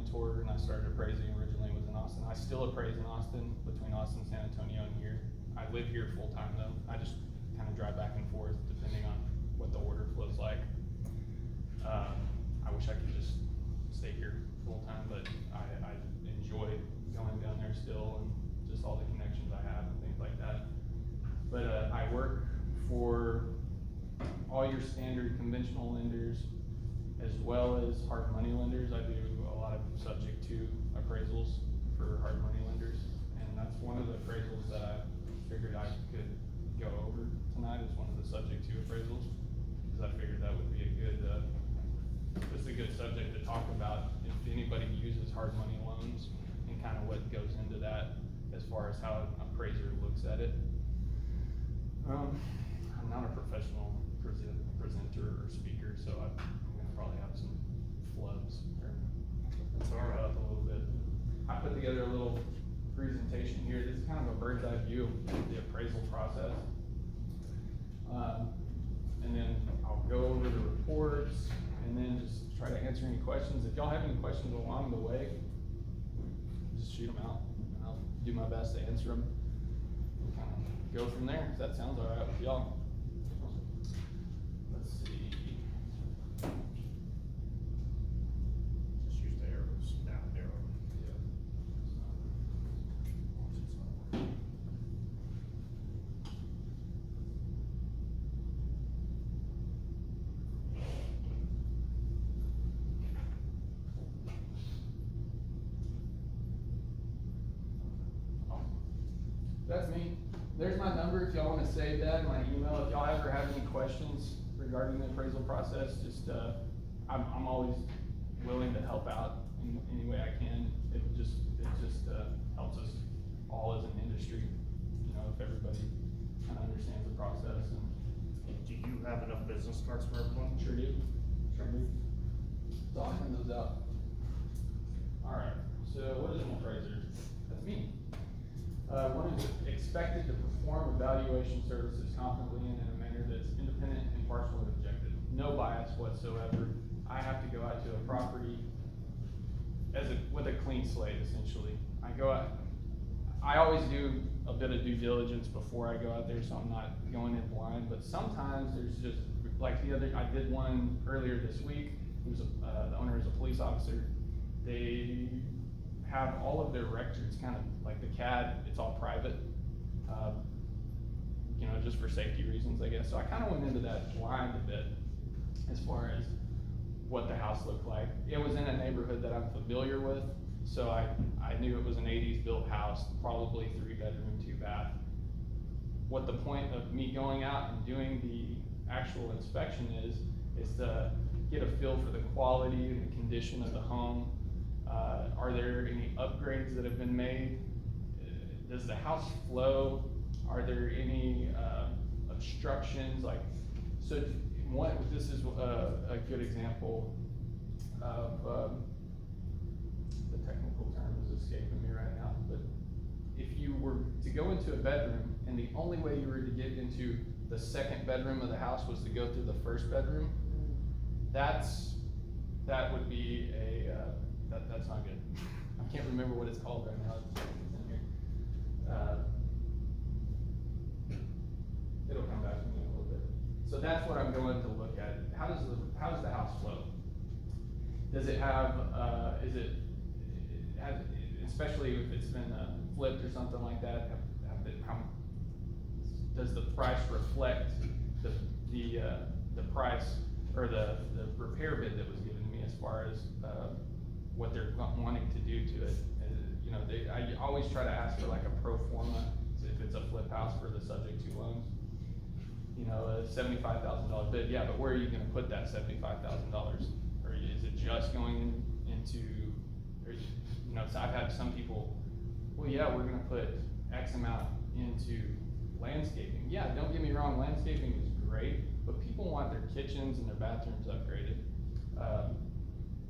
mentor and I started appraising originally was in Austin. I still appraise in Austin, between Austin, San Antonio, and here. I live here full time though. I just kind of drive back and forth depending on what the order flow's like. I wish I could just stay here full time, but I enjoy going down there still and just all the connections I have and things like that. But I work for all your standard conventional lenders as well as hard money lenders. I do a lot of subject to appraisals for hard money lenders, and that's one of the appraisals that I figured I could go over tonight, is one of the subject to appraisals, because I figured that would be a good just a good subject to talk about if anybody uses hard money loans and kind of what goes into that as far as how an appraiser looks at it. I'm not a professional presenter or speaker, so I'm gonna probably have some flubs or up a little bit. I put together a little presentation here. This is kind of a bird's eye view of the appraisal process. And then I'll go over the reports and then just try to answer any questions. If y'all have any questions along the way, just shoot them out and I'll do my best to answer them. We'll kind of go from there, if that sounds all right with y'all. Let's see. Just use the arrows, down arrow. That's me. There's my number if y'all want to save that, my email. If y'all ever have any questions regarding the appraisal process, just I'm always willing to help out in any way I can. It just helps us all as an industry, you know, if everybody kind of understands the process. And Do you have enough business cards for everyone? sure do. So I'll hand those out. All right. So what is an appraiser? That's me. One is expected to perform evaluation services competently and in a manner that's independent, impartial, and objective. No bias whatsoever. I have to go out to a property with a clean slate, essentially. I go out, I always do a bit of due diligence before I go out there, so I'm not going in blind, but sometimes there's just, like I did one earlier this week. It was the owner is a police officer. They have all of their records kind of like the CAD, it's all private, you know, just for safety reasons, I guess. So I kind of went into that blind a bit as far as what the house looked like. It was in a neighborhood that I'm familiar with, so I knew it was an 80s built house, probably 3-bedroom, 2-bath. What the point of me going out and doing the actual inspection is to get a feel for the quality and the condition of the home. Are there any upgrades that have been made? Does the house flow? Are there any obstructions? Like, so this is a good example of the technical term is escaping me right now. But if you were to go into a bedroom and the only way you were to get into the second bedroom of the house was to go through the first bedroom, that would be that's not good. I can't remember what it's called right now. It's in here. It'll come back to me in a little bit. So that's what I'm going to look at. How does the house flow? Does it have especially if it's been flipped or something like that? Does the price reflect the price or the repair bid that was given to me as far as what they're wanting to do to it? You know, I always try to ask for like a pro forma, if it's a flip house for the subject to loans. You know, a $75,000 bid, yeah, but where are you gonna put that $75,000? Or is it just going into, or, you know, so I've had some people, well, yeah, we're gonna put X amount into landscaping. Yeah, don't get me wrong, landscaping is great, but people want their kitchens and their bathrooms upgraded.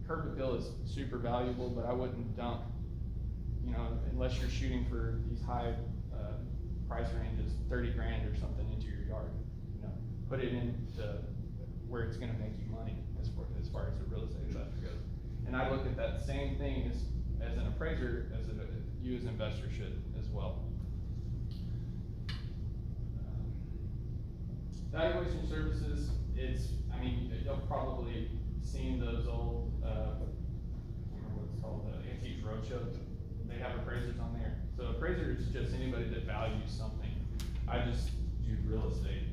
Curb appeal is super valuable, but I wouldn't dump, you know, unless you're shooting for these high price ranges, 30 grand or something into your yard. You know, put it into where it's going to make you money as far as the real estate investor goes. And I look at that same thing as an appraiser, you as an investor should as well. Valuation services, I mean, you'll probably seen those old, I can't remember what it's called, the Antiques Roadshow. They have appraisers on there. So appraiser is just anybody that values something. I just do real estate.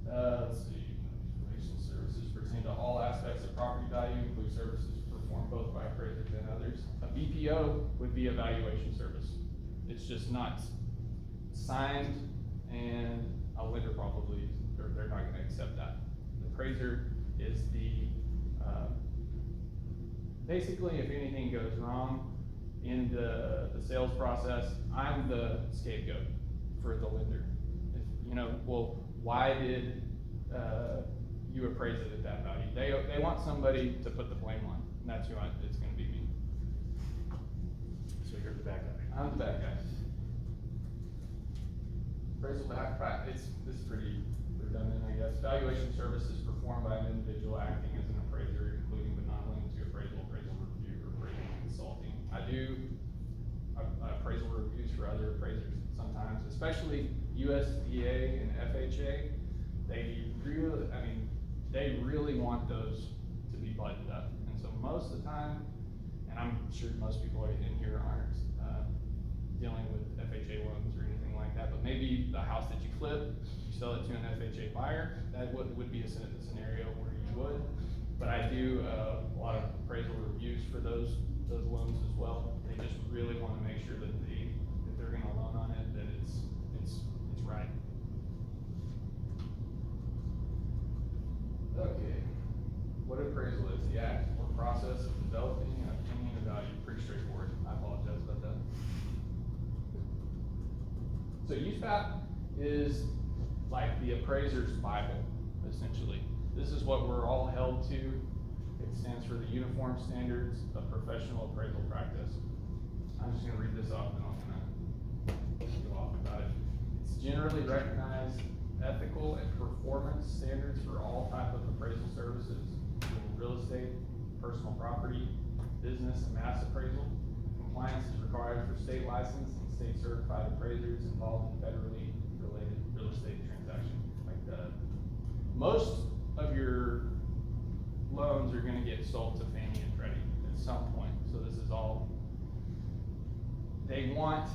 Let's see, valuation services pertain to all aspects of property value, include services performed both by appraisers and others. A BPO would be a valuation service. It's just not signed, and a lender probably, they're not gonna accept that. The appraiser is basically, if anything goes wrong in the sales process, I'm the scapegoat for the lender. If, well, why did, you appraise it at that value? They want somebody to put the blame on, and that's who it's gonna be me. So you're the bad guy. I'm the bad guy. Appraisal this is pretty redundant, I guess. Valuation services performed by an individual acting as an appraiser, including but not limited to appraisal review, or appraisal consulting. I do appraisal reviews for other appraisers sometimes, especially USDA and FHA. They really want those to be buttoned up. And so most of the time, and I'm sure most people in here aren't dealing with FHA loans or anything like that, but maybe the house that you flip, you sell it to an FHA buyer, that would be a scenario where you would. But I do a lot of appraisal reviews for those loans as well. They just really wanna make sure that if they're gonna loan on it, that it's right. Okay, what appraisal is? The act or process of developing an opinion of value. Pretty straightforward. I apologize about that. So USPAP is like the appraiser's Bible, essentially. This is what we're all held to. It stands for the Uniform Standards of Professional Appraisal Practice. I'm just gonna read this off and I'm gonna go off about it. It's generally recognized ethical and performance standards for all type of appraisal services, including real estate, personal property, business, and mass appraisal. Compliance is required for state licensed and state certified appraisers involved in federally related real estate transactions. Most of your loans are gonna get sold to Fannie and Freddie at some point. So this is all, they want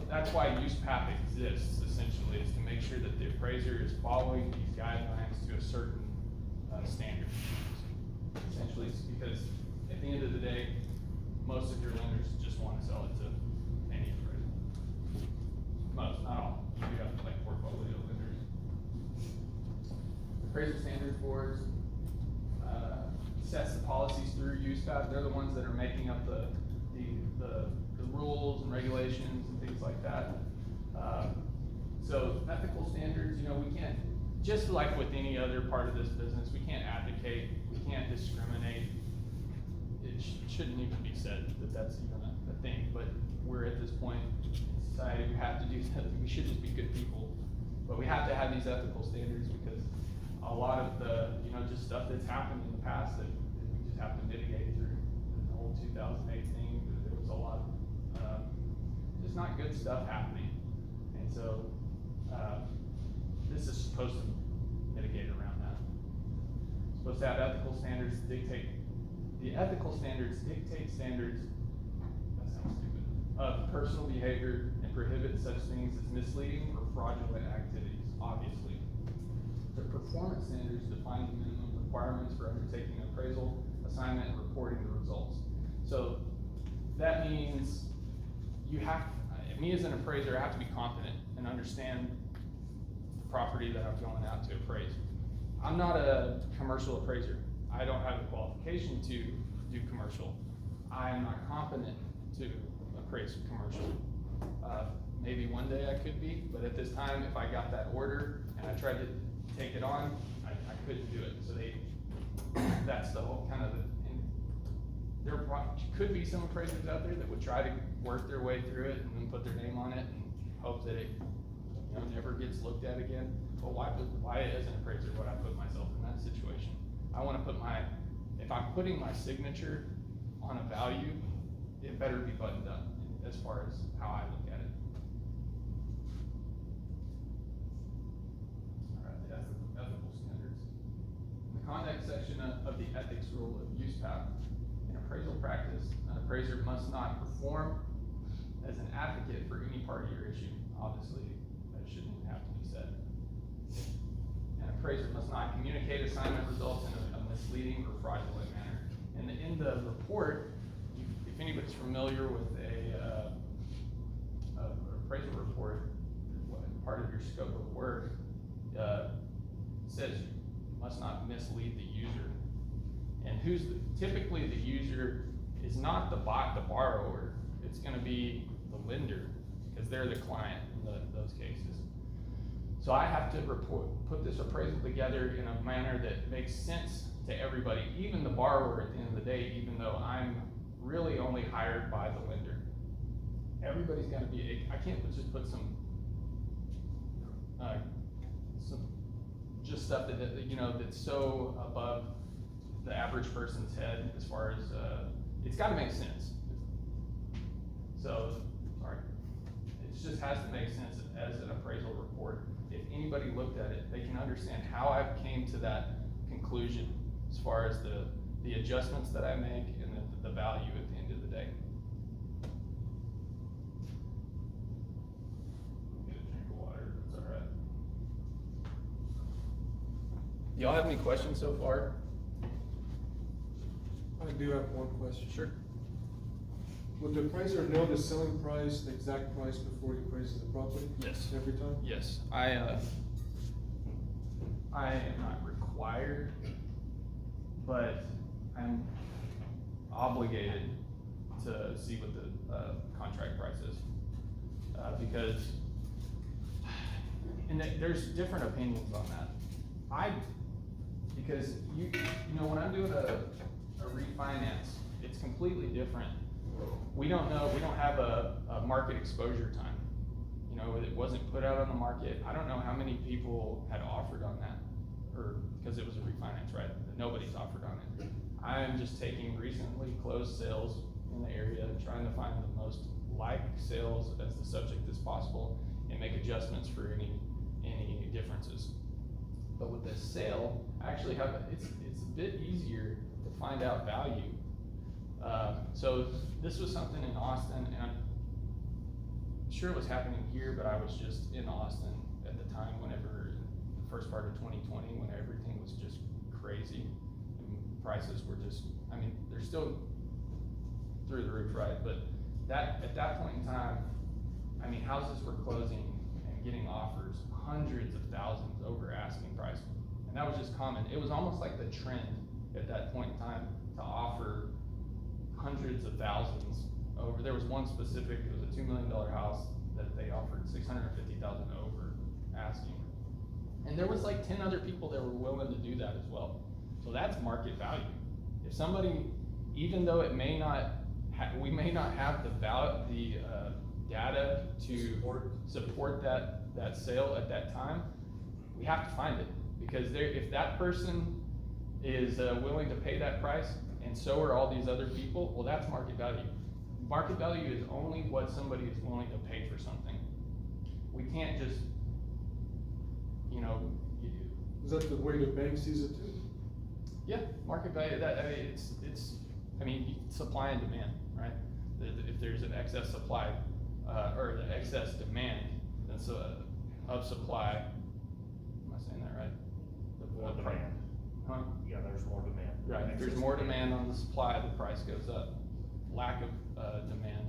that's why USPAP exists, essentially, is to make sure that the appraiser is following these guidelines to a certain standard. Essentially, it's because at the end of the day, most of your lenders just want to sell it to any appraiser. Most, not all. You do have like portfolio lenders. Appraisal standards boards sets the policies through USPAP. They're the ones that are making up the rules and regulations and things like that. So ethical standards, we can't, just like with any other part of this business, we can't advocate, we can't discriminate. It shouldn't even be said that that's even a thing, but we're at this point in society, we have to do that. We should just be good people, but we have to have these ethical standards because a lot of the, just stuff that's happened in the past that we just have to mitigate through the whole 2008 thing. There was a lot of just not good stuff happening, and so this is supposed to mitigate around that. It's supposed to have ethical standards dictate. The ethical standards dictate standards, that sounds stupid, of personal behavior and prohibit such things as misleading or fraudulent activities, obviously. The performance standards define the minimum requirements for undertaking appraisal, assignment, and reporting the results. So that means me as an appraiser, I have to be confident and understand the property that I'm going out to appraise. I'm not a commercial appraiser. I don't have the qualification to do commercial. I am not competent to appraise commercial. Maybe one day I could be, but at this time, if I got that order and I tried to take it on, I couldn't do it. So that's the whole kind of there could be some appraisers out there that would try to work their way through it and then put their name on it and hope that it never gets looked at again. But why as an appraiser would I put myself in that situation? I want to put my if I'm putting my signature on a value, it better be buttoned up as far as how I look at it. All right, the ethical standards. In the conduct section of the ethics rule of use path, in appraisal practice, an appraiser must not perform as an advocate for any party or issue. Obviously, that shouldn't have to be said. An appraiser must not communicate assignment results in a misleading or fraudulent manner. And in the report, if anybody's familiar with a appraisal report, part of your scope of work says you must not mislead the user. And typically the user is not the borrower, it's gonna be the lender, because they're the client in those cases. So I have to put this appraisal together in a manner that makes sense to everybody, even the borrower at the end of the day, even though I'm really only hired by the lender. Everybody's gotta be, I can't just put some just stuff that, that's so above the average person's head as far as, it's gotta make sense. So, sorry, it just has to make sense as an appraisal report. If anybody looked at it, they can understand how I came to that conclusion as far as the adjustments that I make and the value at the end of the day. Get a drink of water, if it's all right. Y'all have any questions so far? I do have one question. Sure. Would the appraiser know the selling price, the exact price before he appraises the property? Yes. Every time? Yes, I am not required, but I'm obligated to see what the contract price is. Because, and there's different opinions on that. Because when I'm doing a refinance, it's completely different. We don't have a market exposure time. It wasn't put out on the market. I don't know how many people had offered on that, or because it was a refinance, right? Nobody's offered on it. I'm just taking recently closed sales in the area, trying to find the most like sales as the subject as possible, and make adjustments for any differences. But with this sale, I actually it's a bit easier to find out value. So this was something in Austin, and I'm sure it was happening here, but I was just in Austin at the time, whenever the first part of 2020, when everything was just crazy. And prices were just, they're still through the roof, right? But at that point in time, houses were closing and getting offers hundreds of thousands over asking price. And that was just common. It was almost like the trend at that point in time to offer hundreds of thousands over. There was one specific, it was a $2 million house that they offered $650,000 over asking. And there was like 10 other people that were willing to do that as well. So that's market value. If somebody, even though it may not, we may not have the data to support that sale at that time, we have to find it. Because if that person is willing to pay that price, and so are all these other people, well, that's market value. Market value is only what somebody is willing to pay for something. We can't just, Is that the way the bank sees it too? Yeah, market value, supply and demand, right? If there's an excess supply, or the excess demand, that's of supply, am I saying that right? More demand. Huh? Yeah, there's more demand. Right, if there's more demand on the supply, the price goes up. Lack of demand,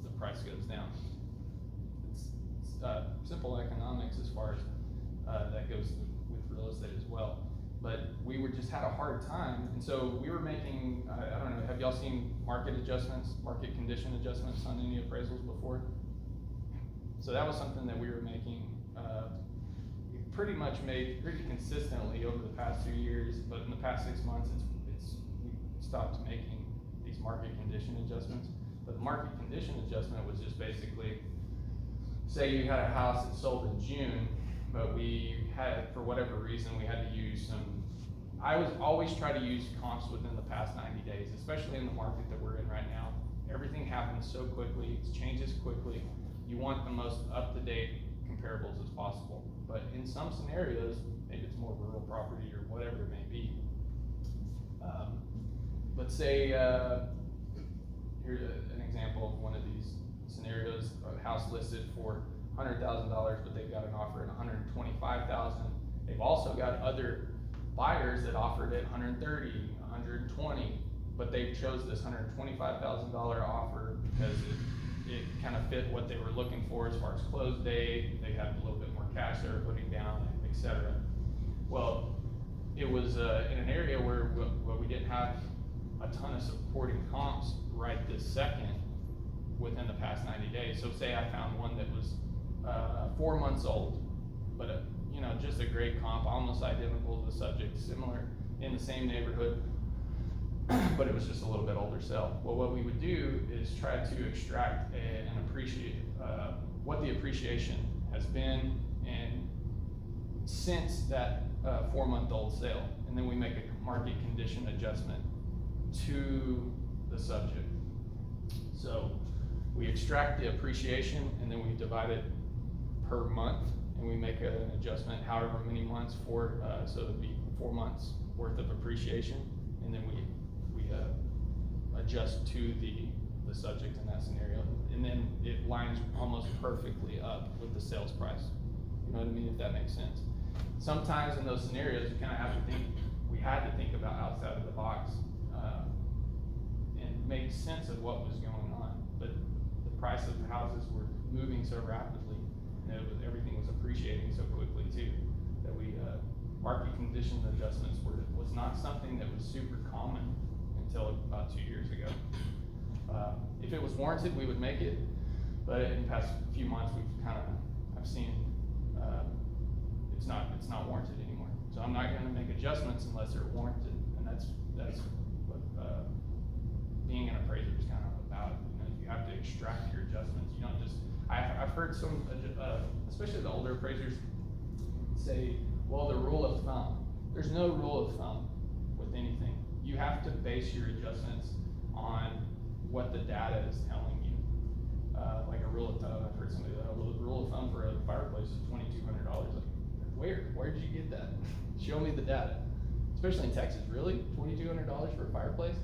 the price goes down. It's simple economics as far as that goes with real estate as well. But we just had a hard time, and so we were making, I don't know, have y'all seen market adjustments, market condition adjustments on any appraisals before? So that was something that we were making, we pretty much made pretty consistently over the past 2 years, but in the past 6 months, we stopped making these market condition adjustments. But the market condition adjustment was just basically, say you had a house that sold in June, but we had, for whatever reason, we had to use some I was always try to use comps within the past 90 days, especially in the market that we're in right now. Everything happens so quickly, it changes quickly. You want the most up-to-date comparables as possible. But in some scenarios, maybe it's more rural property or whatever it may be. Let's say, here's an example of one of these scenarios, a house listed for $100,000, but they've got an offer at $125,000. They've also got other buyers that offered it $130,000, $120,000, but they chose this $125,000 offer because it kind of fit what they were looking for as far as close date. They had a little bit more cash they were putting down, etc. Well, it was in an area where we didn't have a ton of supporting comps right this second within the past 90 days. So say I found one that was 4 months old, but you know, just a great comp, almost identical to the subject, similar in the same neighborhood, but it was just a little bit older sale. Well, what we would do is try to extract and appreciate what the appreciation has been and since that 4-month-old sale, and then we make a market condition adjustment to the subject. So we extract the appreciation and then we divide it per month, and we make an adjustment however many months for, so it'd be 4 months worth of appreciation, and then we adjust to the subject in that scenario, and then it lines almost perfectly up with the sales price. You know what I mean, if that makes sense. Sometimes in those scenarios, you kind of have to think, we had to think about outside of the box, and make sense of what was going on. But the price of the houses were moving so rapidly, and everything was appreciating so quickly too, that market condition adjustments was not something that was super common until about 2 years ago. If it was warranted, we would make it, but in the past few months, I've seen, it's not warranted anymore. So I'm not gonna make adjustments unless they're warranted, and that's what, being an appraiser is kind of about. You know, you have to extract your adjustments. You don't just, I've heard some, especially the older appraisers say, well, the rule of thumb. There's no rule of thumb with anything. You have to base your adjustments on what the data is telling you. Like a rule of thumb, I've heard somebody, a rule of thumb for a fireplace is $2,200. Like, where did you get that? Show me the data. Especially in Texas, really? $2,200 for a fireplace?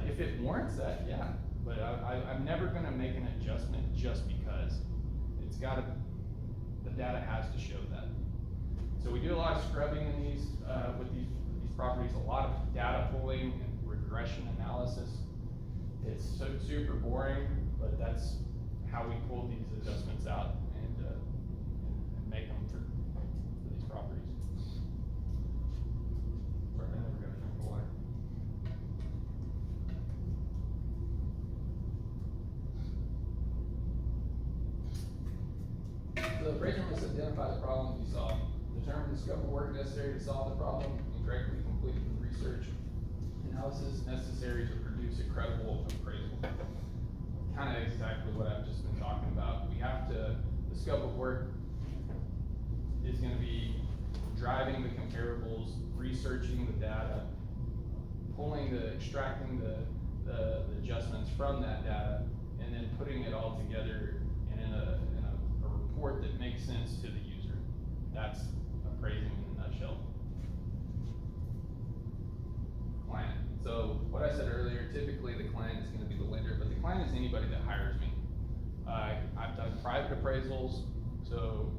If it warrants that, yeah. But I'm never gonna make an adjustment just because. It's gotta, the data has to show that. So we do a lot of scrubbing in these, with these properties, a lot of data pulling and regression analysis. It's so super boring, but that's how we pull these adjustments out and make them for these properties. Sorry, I never got a drink of water. The appraiser must identify the problems you saw, determine the scope of work necessary to solve the problem, and correctly complete the research analysis necessary to produce a credible appraisal. Kind of exactly what I've just been talking about. We have to, the scope of work is going to be driving the comparables, researching the data, extracting the adjustments from that data, and then putting it all together and in a report that makes sense to the user. That's appraising in a nutshell. Client. So what I said earlier, typically the client is going to be the lender, but the client is anybody that hires me. I've done private appraisals, so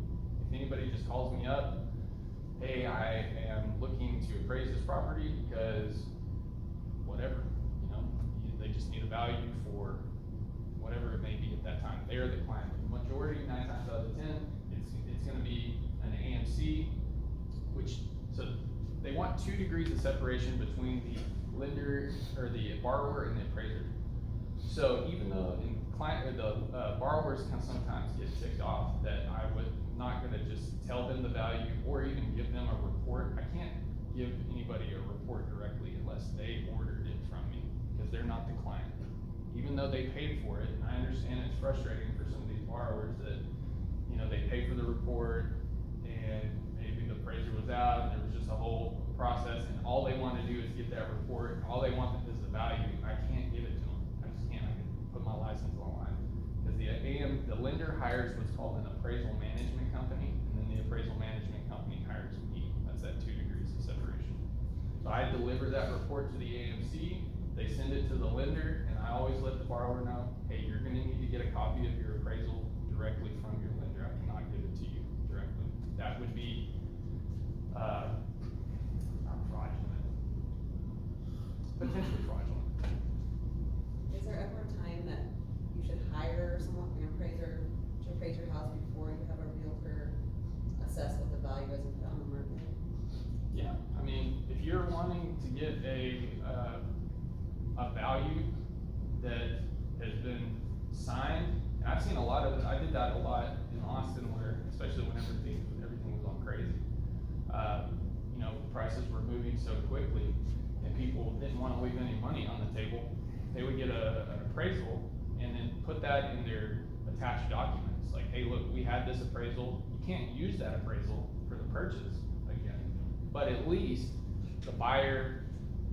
if anybody just calls me up, hey, I am looking to appraise this property because whatever, you know, they just need a value for whatever it may be at that time. They're the client. The majority, 9 times out of 10, it's going to be an AMC, so they want 2 degrees of separation between the lender or the borrower and the appraiser. So even though the borrowers can sometimes get ticked off that I would not going to just tell them the value or even give them a report. I can't give anybody a report directly unless they ordered it from me because they're not the client. Even though they paid for it, and I understand it's frustrating for some of these borrowers that, you know, they pay for the report and maybe the appraiser was out and there was just a whole process, and all they wanna do is get that report, and all they want is the value, I can't give it to them. I just can't, I can put my license online. Cause the lender hires what's called an appraisal management company, and then the appraisal management company hires me. That's at 2 degrees of separation. So I deliver that report to the AMC, they send it to the lender, and I always let the borrower know, hey, you're gonna need to get a copy of your appraisal directly from your lender. I cannot give it to you directly. That would be, not fraudulent, potentially fraudulent. Is there ever a time that you should hire someone, an appraiser, to appraise your house before you have a realtor assess what the value is and put it on the market? Yeah, I mean, if you're wanting to get a value that has been signed, and I've seen a lot of it, I did that a lot in Austin where, especially when everything was going crazy. You know, prices were moving so quickly and people didn't wanna leave any money on the table. They would get an appraisal and then put that in their attached documents, like, hey, look, we had this appraisal, you can't use that appraisal for the purchase again. But at least the buyer,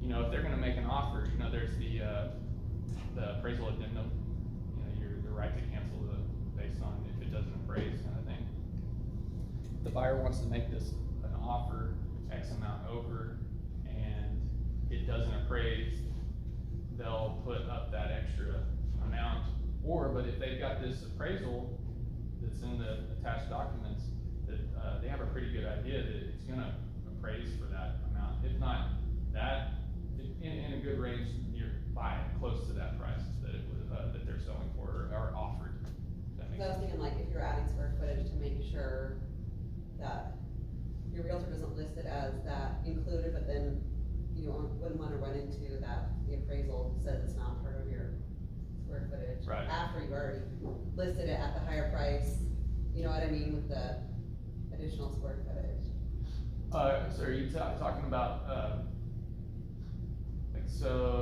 you know, if they're gonna make an offer, you know, there's the appraisal addendum, you know, the right to cancel based on if it doesn't appraise kind of thing. The buyer wants to make this an offer X amount over and it doesn't appraise, they'll put up that extra amount. But if they've got this appraisal that's in the attached documents, that they have a pretty good idea that it's gonna appraise for that amount. If not that, in a good range, you're buying close to that price that it was, that they're selling for or offered. Does that make So I was sense? thinking like if you're adding square footage to make sure that your realtor doesn't list it as that included, but then you wouldn't wanna run into that the appraisal says it's not part of your square footage. Right. After you've already listed it at the higher price, you know what I mean, with the additional square footage. So are you talking about,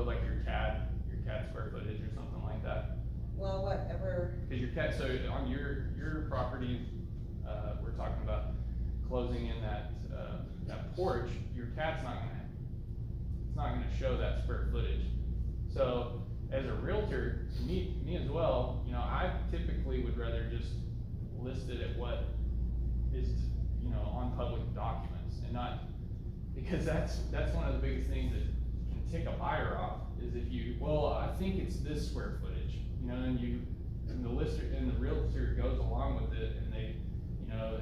like your CAD square footage or something like that? Well, whatever, Cause your CAD, so on your property, we're talking about closing in that porch, your CAD's it's not gonna show that square footage. So as a realtor, me as well, you know, I typically would rather just list it at what is, you know, on public documents and not, because that's one of the biggest things that can tick a buyer off is if you, well, I think it's this square footage, you know, and the lister and the realtor goes along with it and they, you know,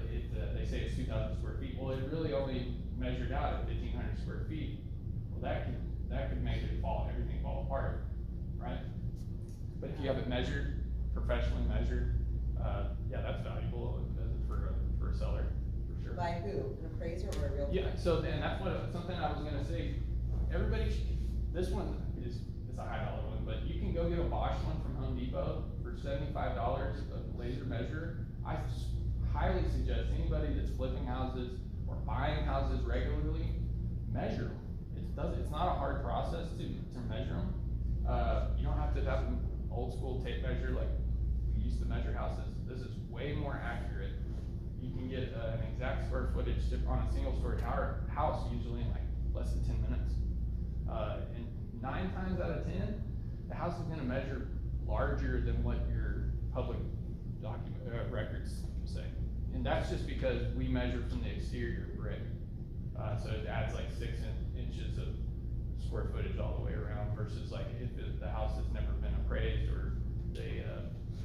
they say it's 2,000 square feet. Well, it really only measured out at 1,500 square feet. Well, that could make everything fall apart, right? But if you have it measured, professionally measured, yeah, that's valuable for a seller, for sure. by who, an appraiser or a realtor? Yeah, so then that's something I was gonna say, this one is a high dollar one, but you can go get a Bosch one from Home Depot for $75, a laser measure. I highly suggest anybody that's flipping houses or buying houses regularly, measure them. It's not a hard process to measure them. You don't have to have an old school tape measure like we used to measure houses. This is way more accurate. You can get an exact square footage on a single story house usually in like less than 10 minutes. And 9 times out of 10, the house is gonna measure larger than what your public records say. And that's just because we measure from the exterior brick. So it adds like 6 inches of square footage all the way around versus like if the house has never been appraised or they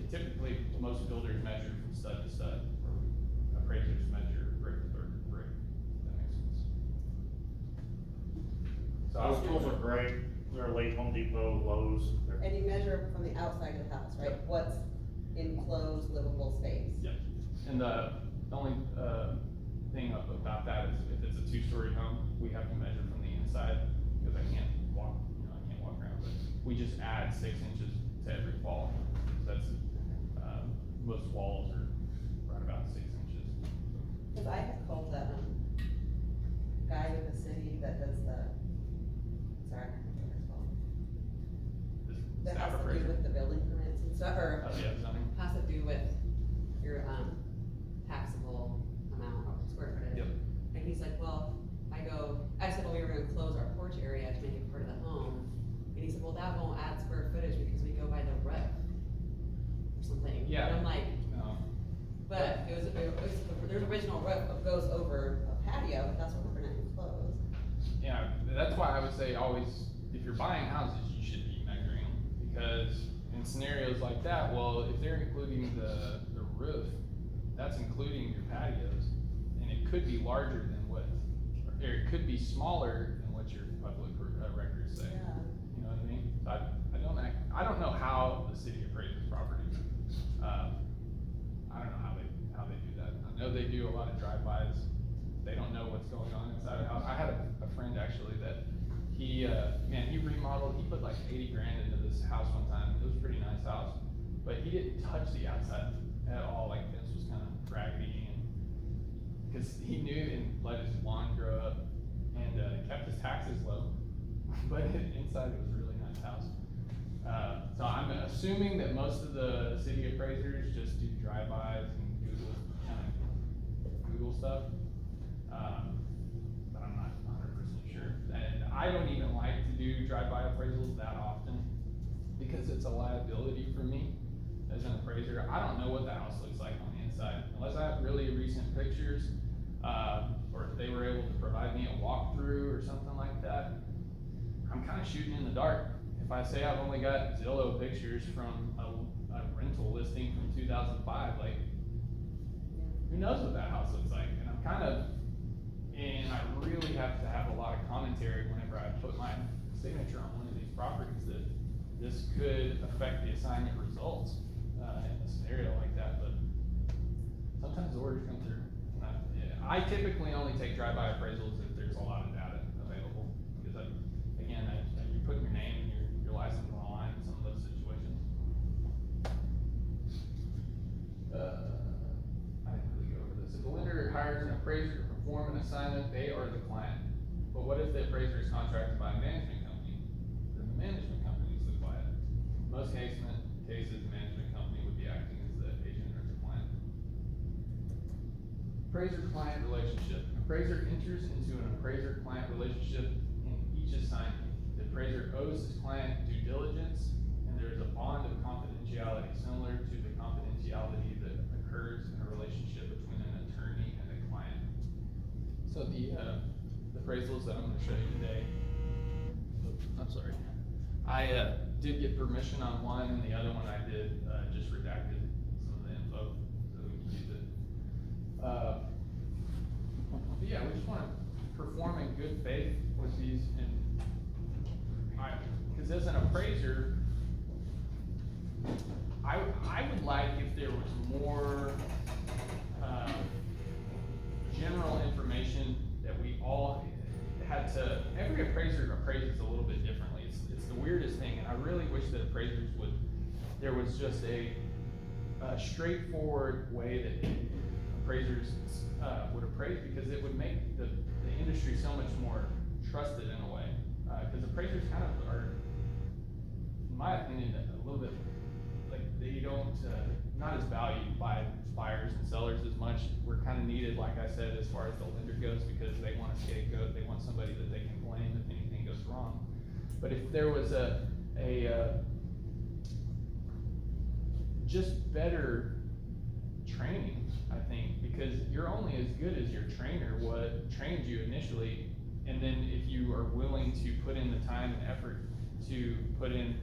typically, most builders measure from stud to stud, or appraisers measure brick to brick. If that makes sense. So Those tools are great, they're late Home Depot, Lowe's. And you measure from the outside of the house, right? Yep. What's enclosed livable space? Yep. And the only thing about that is if it's a 2-story home, we have to measure from the inside because I can't walk around. But we just add 6 inches to every wall. So that's most walls are right about 6 inches. Cause I have called that, guy with the city that does sorry, I can't remember what it's called. This That has staff to do appraiser. with the building permits and stuff, or Oh, yeah, zoning. has to do with your, taxable amount of square footage. Yep. And he's like, well, I said, well, what goes over a patio, that's what we're gonna enclose. Yeah, that's why I would say always, if you're buying houses, you should be measuring them, because in scenarios like that, well, if they're including the roof, that's including your patios, and it could be larger than what, or it could be smaller than what your public records say. Yeah. You know what I mean? So I don't know how the city appraises properties. I don't know how they do that. I know they do a lot of drive-bys. They don't know what's going on inside a house. I had a friend actually that he remodeled, he put like 80 grand into this house one time. It was a pretty nice house, but he didn't touch the outside at all. Like fence was kind of raggedy, and because he knew and let his lawn grow up, and kept his taxes low, but inside it was a really nice house. So I'm assuming that most of the city appraisers just do drive-bys and Google stuff. But I'm not 100% sure. And I don't even like to do drive-by appraisals that often, because it's a liability for me as an appraiser. I don't know what the house looks like on the inside, unless I have really recent pictures, or if they were able to provide me a walkthrough or something like that. I'm kind of shooting in the dark. If I say I've only got Zillow pictures from a rental listing from 2005, like, who knows what that house looks like? And and I really have to have a lot of commentary whenever I put my signature on one of these properties, that this could affect the assignment results, in a scenario like that, but sometimes the orders come through. I typically only take drive-by appraisals if there's a lot of data available, because you're putting your name and your license on the line in some of those situations. I didn't really go over this. If the lender hires an appraiser to perform an assignment, they are the client. But what if the appraiser is contracted by a management company? Then the management company is the client. In most cases, the management company would be acting as the agent or the client. Appraiser-client relationship. Appraiser enters into an appraiser-client relationship in each assignment. The appraiser owes his client due diligence, and there is a bond of confidentiality similar to the confidentiality that occurs in a relationship between an attorney and a client. So the appraisals that I'm gonna show you today, I'm sorry, I did get permission on one, and the other one I did just redacted some of the info so we can use it. But yeah, we just wanna perform in good faith with these, and because as an appraiser, I would like if there was more general information that we all had to. Every appraiser appraises a little bit differently. It's the weirdest thing, and I really wish that appraisers would. There was just a straightforward way that appraisers would appraise, because it would make the industry so much more trusted in a way. Because appraisers kind of are, in my opinion, a little bit like they don't, not as valued by buyers and sellers as much. We're kind of needed, like I said, as far as the lender goes, because they want a scapegoat. They want somebody that they can blame if anything goes wrong. But if there was just better training, I think, because you're only as good as your trainer, what trained you initially. And then if you are willing to put in the time and effort to put in,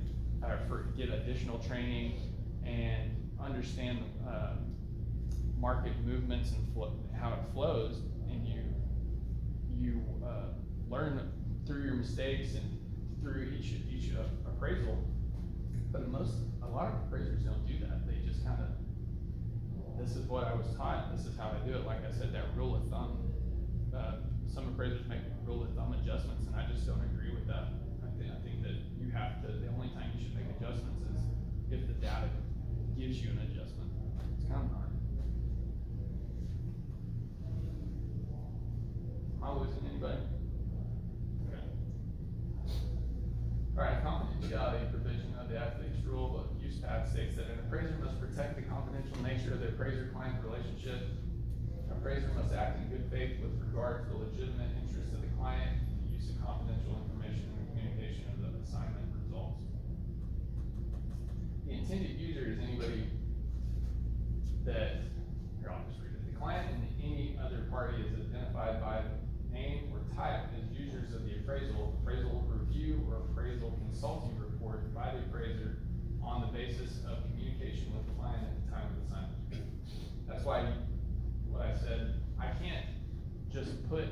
get additional training and understand market movements and how it flows, and you learn through your mistakes and through each appraisal. But a lot of appraisers don't do that. They just kind of, this is what I was taught, this is how I do it. Like I said, that rule of thumb. Some appraisers make rule of thumb adjustments, and I just don't agree with that. I think that you have to, the only time you should make adjustments is if the data gives you an adjustment. It's kind of hard. Am I losing anybody? Okay. Alright, confidentiality provision of the ethics rule of use path states that an appraiser must protect the confidential nature of the appraiser-client relationship. An appraiser must act in good faith with regard to the legitimate interests of the client, the use of confidential information, and the communication of the assignment results. The intended user is anybody that, here I'll just read it, the client and any other consulting report by the appraiser on the basis of communication with the client at the time of the signing. That's why, what I said, I can't just put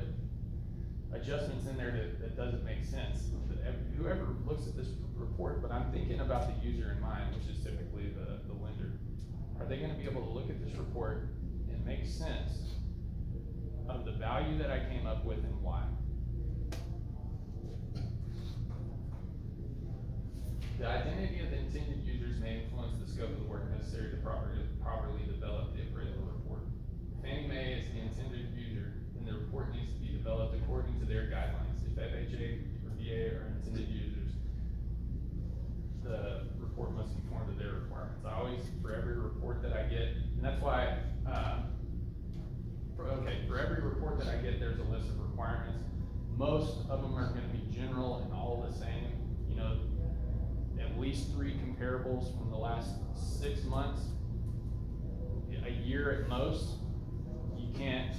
adjustments in there that doesn't make sense. Whoever looks at this report, but I'm thinking about the user in mind, which is typically the lender. Are they gonna be able to look at this report and make sense of the value that I came up with and why? The identity of the intended users may influence the scope of the work necessary to properly develop the appraisal report. If Fannie Mae is the intended user, then the report needs to be developed according to their guidelines. If FHA or VA are intended users, the report must conform to their requirements. I always, for every report that I get, and that's why, for every report that I get, there's a list of requirements. Most of them are gonna be general and all the same, you know, at least 3 comparables from the last 6 months, a year at most. You can't,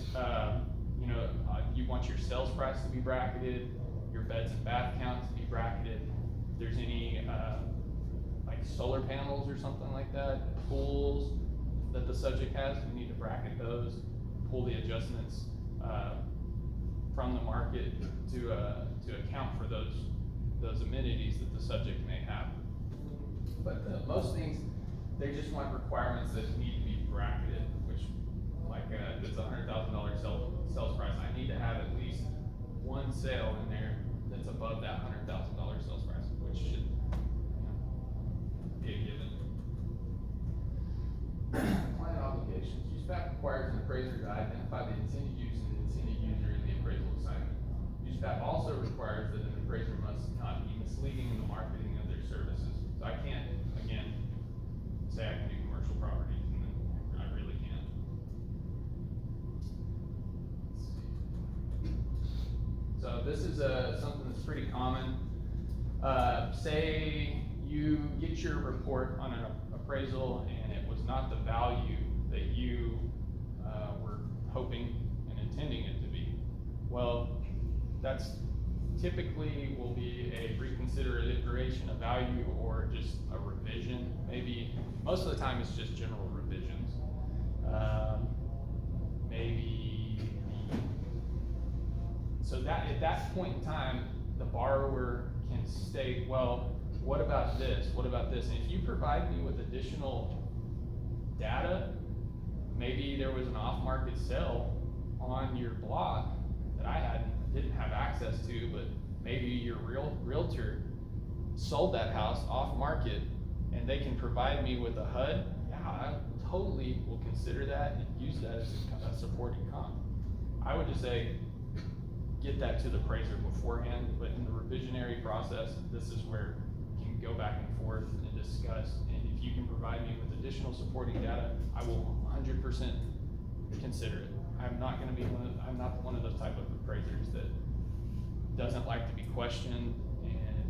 you want your sales price to be bracketed, your beds and bath count to be bracketed. If there's any, like solar panels or something like that, pools that the subject has, we need to bracket those, pull the adjustments, from the market to account for those amenities that the subject may have. But most things, they just want requirements that need to be bracketed, which, like, if it's $100,000 sales price, I need to have at least one sale in there that's above that $100,000 sales price, which should, be a given. Client obligations. USPAP requires an appraiser to identify the intended use and the intended user in the appraisal assignment. USPAP also requires that an appraiser must not be misleading in the marketing of their services. So I can't, again, say I can do commercial properties, and then I really can't. Let's see. So this is something that's pretty common. Say you get your report on an appraisal and it was not the value that you were hoping and intending it to be. Well, that's typically will be a reconsideration of value or just a revision. Maybe, most of the time it's just general revisions. So that at that point in time, the borrower can state, well, what about this? What about this? And if you provide me with additional data, maybe there was an off-market sale on your block that I didn't have access to, but maybe your realtor sold that house off-market and they can provide me with a HUD. Yeah, I totally will consider that and use that as a supporting comp. I would just say, get that to the appraiser beforehand, but in the revisionary process, this is where you can go back and forth and discuss. And if you can provide me with additional supporting data, I will 100% consider it. I'm not one of those type of appraisers that doesn't like to be questioned and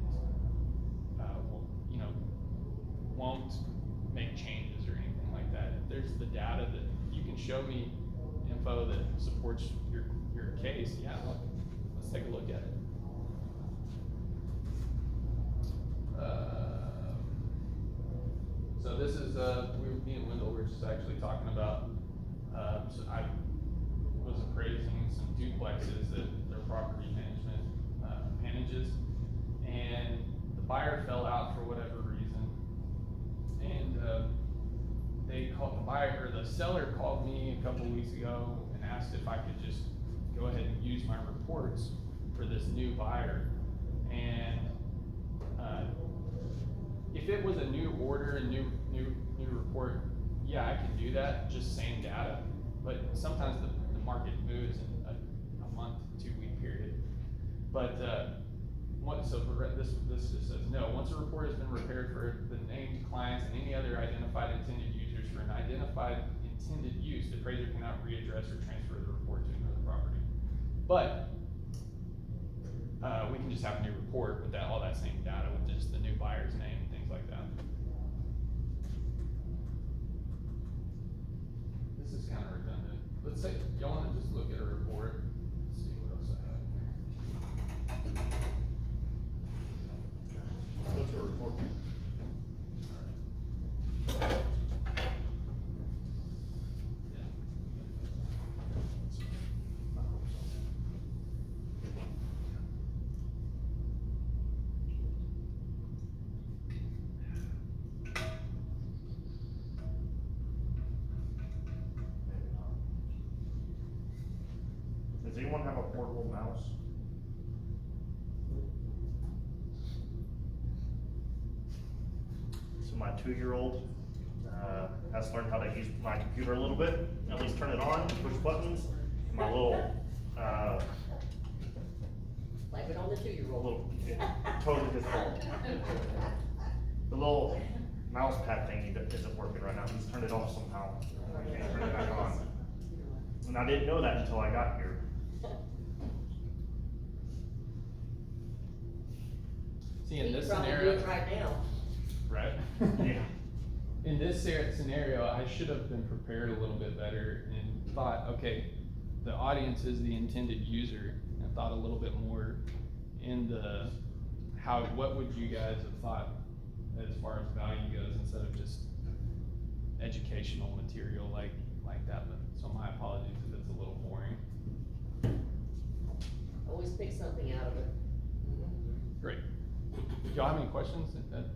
won't make changes or anything like that. If there's the data that you can show me info that supports your case, yeah, let's take a look at it. So this is, me and Wendell were just actually talking about, so I was appraising some duplexes that their property management manages, and the buyer fell out for whatever reason, and the seller called me a couple weeks ago and asked if I could just go ahead and use my reports for this new buyer. And if it was a new order and new report, yeah, I can do that, just same data. But sometimes the market moves in a month, 2-week period. But this just says no. Once a report has been prepared for the named clients and any other identified intended users for an identified intended use, the appraiser cannot readdress or transfer the report to another property. But we can just have a new report with all that same data with just the new buyer's name and things like that. This is kind of redundant. Let's say y'all want to just look at a report. Let's see what else I have. So anyone have a portable mouse? So my 2-year-old, has learned how to use my computer a little bit, at least turn it on, push buttons. My little, Blame it on the a 2-year-old. little, totally his fault. The little mouse pad thingy that isn't working right now, he's turned it off somehow. I can't turn it back on. And I didn't know that until I got here. See, in this Probably do scenario, it right now. right? Yeah. In this scenario, I should have been prepared a little bit better and thought, okay, the audience is the intended user, and thought a little bit more in the, what would you guys have thought as far as value goes, instead of just educational material like that, but, so my apologies if it's a little boring. Always pick something out of it. Great. Do y'all have any questions at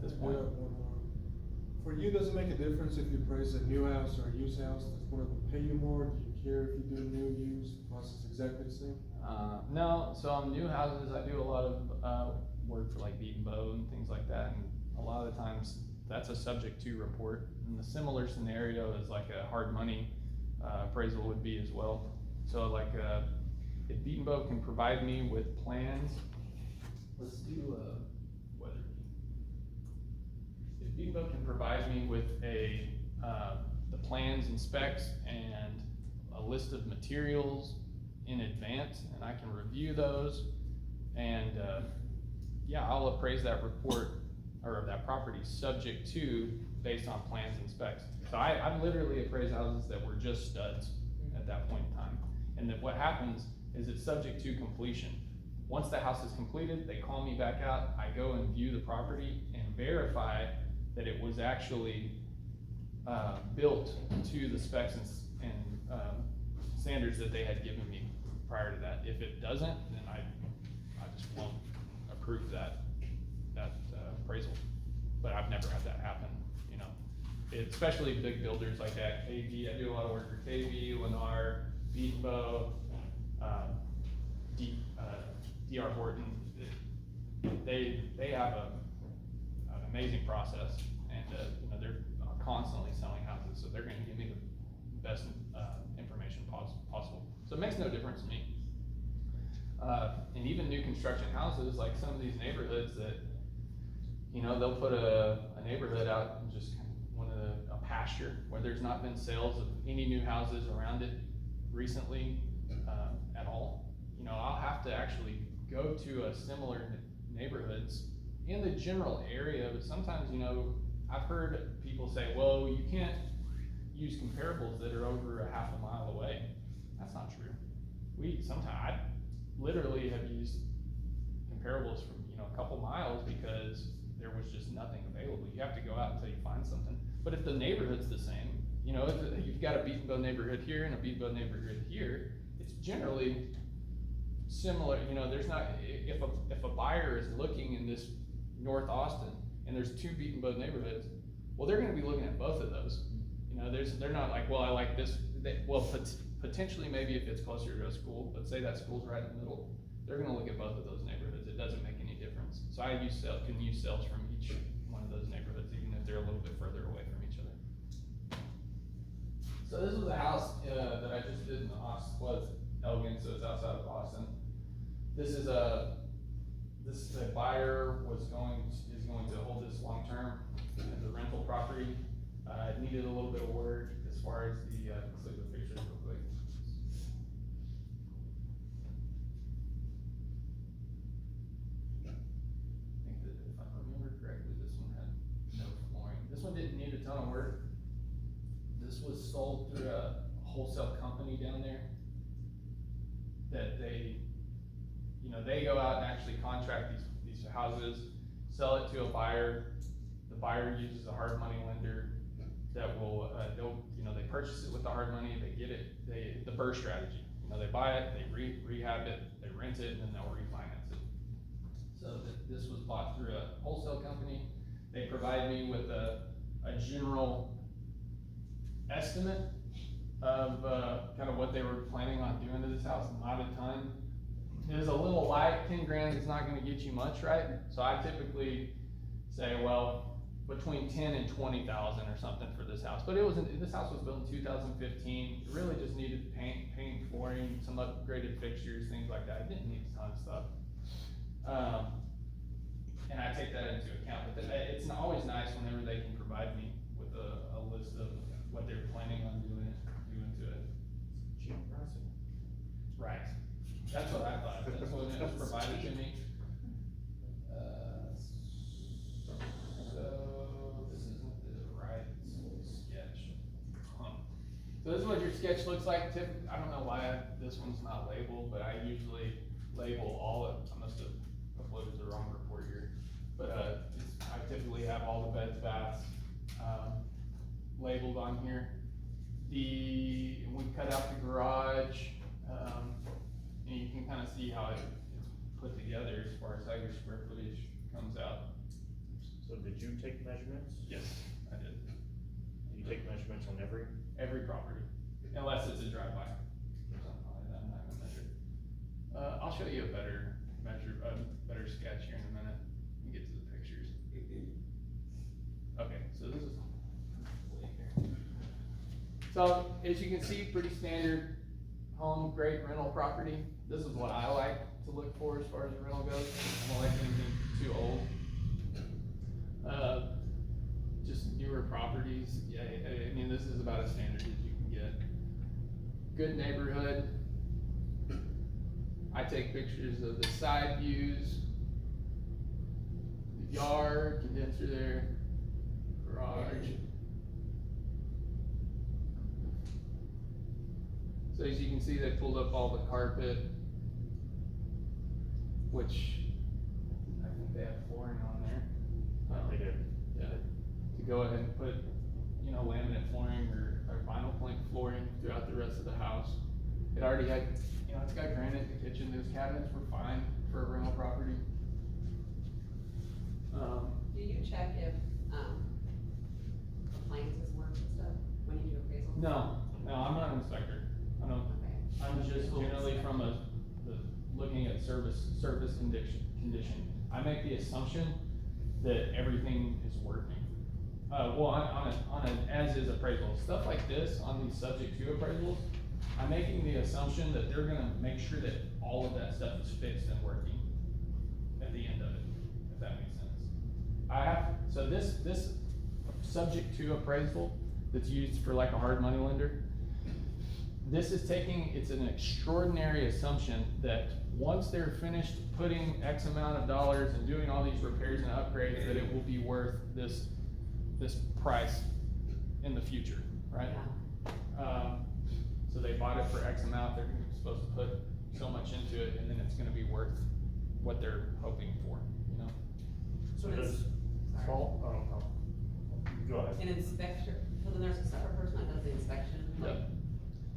this I point? have one more. For you, does it make a difference if you appraise a new house or a used house? Does one of them pay you more? Do you care if you do new, used, process exactly the same? No, so on new houses, I do a lot of, work for like Beat and Bow and things like that, and a lot of the times, that's a subject to report. And the similar scenario is like a hard money, appraisal would be as well. So like, if Beat and Bow can provide me with plans, let's do, weather. If Beat and Bow can provide me with the plans and specs and a list of materials in advance, and I can review those, and, yeah, I'll appraise that report, or that property subject to, based on plans and specs. So I've literally appraised houses that were just studs at that point in time. And then what happens is it's subject to completion. Once the house is completed, they call me back out, I go and view the property and verify that it was actually, built to the specs and standards that they had given me prior to that. If it doesn't, then I just won't approve that appraisal. But I've never had that happen, you know. Especially big builders like that, KV, I do a lot of work for KV, Lennar, Beat and Bow, DR Horton. They have an amazing process, and, you know, they're constantly selling houses, so they're gonna give me the best, information possible. So it makes no difference to me. And even new construction houses, like some of these neighborhoods that, you know, they'll put a neighborhood out and just one of a pasture where there's not been sales of any new houses around it recently, at all. You know, I'll have to actually go to a similar neighborhoods in the general area, but sometimes, you know, I've heard people say, well, you can't use comparables that are over a half a mile away. That's not true. I literally have used comparables from, you know, a couple miles because there was just nothing available. You have to go out until you find something. But if the neighborhood's the same, you know, if you've got a Beat and Bow neighborhood here and a Beat and Bow neighborhood here, it's generally similar. You know, there's not, if a buyer is looking in this North Austin and there's two Beat and Bow neighborhoods, well, they're gonna be looking at both of those. You know, they're not like, well, I like this, potentially maybe if it's closer to a school, but say that school's right in the middle, they're gonna look at both of those neighborhoods. It doesn't make any difference. So I can use sales from each one of those neighborhoods, even if they're a little bit further away from each other. So this was a house, that I just did in Austin, Elgin, so it's outside of Austin. This is the buyer is going to hold this long term as a rental property. It needed a little bit of work as far as let's look at the pictures real quick. I think that if I remember correctly, this one had no flooring. This one didn't need a ton of work. This was sold through a wholesale company down there that they go out and actually contract these houses, sell it to a buyer. The buyer uses a hard money lender that will, they purchase it with the hard money, they get it, the BRRRR strategy. You know, they buy it, they rehab it, they rent it, and then they'll refinance it. So this was bought through a wholesale company. They provide me with a general estimate of, kind of what they were planning on doing to this house, not a ton. It is a little light, 10 grand is not gonna get you much, right? So I typically say, well, between 10 and 20,000 or something for this house. But this house was built in 2015, it really just needed paint, flooring, some upgraded fixtures, things like that. It didn't need a ton of stuff. And I take that into account, but it's always nice whenever they can provide me with a list of what they're planning on doing to it. Cheap pricing. Right. That's what I thought, that's what it was provided to me. So, this isn't the right sketch. So this is what your sketch looks like. I don't know why this one's not labeled, but I usually label all of, I must have uploaded the wrong report here. But, I typically have all the beds, baths, labeled on here. We cut out the garage, and you can kind of see how it's put together as far as how your square footage comes out. So did you take measurements? Yes, I did. Do you take measurements on Every property, unless it's a drive-by or something like that, I'm not gonna measure. I'll show you a better sketch here in a minute, and get to the pictures. Okay, so this is. So, as you can see, pretty standard home, great rental property. This is what I like to look for as far as the rental goes. I don't like anything too old. Just newer properties, yeah, I mean, this is about as standard as you can get. Good neighborhood. I take pictures of the side views, the yard, condenser there, garage. So as you can see, they pulled up all the carpet, which I think they have flooring on there. They did. Yeah, to go ahead and put, laminate flooring or vinyl plank flooring throughout the rest of the house. It already had, it's got granite in the kitchen, those cabinets were fine for a rental property. Do you check if, appliances work and stuff when you do appraisal? No, I'm not an inspector. I don't, Okay. I'm just generally from looking at service condition. I make the assumption that everything is working. On an as-is appraisal, stuff like this, on these subject to appraisals, I'm making the assumption that they're gonna make sure that all of that stuff is fixed and working at the end of it, if that makes sense. So this subject to appraisal that's used for like a hard money lender, it's an extraordinary assumption that once they're finished putting X amount of dollars and doing all these repairs and upgrades, that it will be worth this price in the future, right? Yeah. So they bought it for X amount, they're supposed to put so much into it, and then it's gonna be worth what they're hoping for, So But it's- does sorry. fall, go ahead. An inspector, so then there's a separate person that does the inspection? like-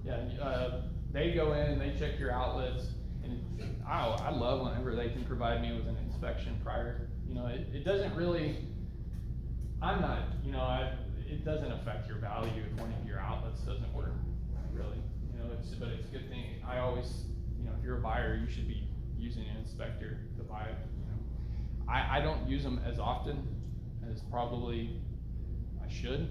Yeah, they go in and they check your outlets, and I love whenever they can provide me with an inspection prior. It doesn't really, it doesn't affect your value if one of your outlets doesn't work, really. But it's a good thing. I always, if you're a buyer, you should be using an inspector to buy it, I don't use them as often as probably I should,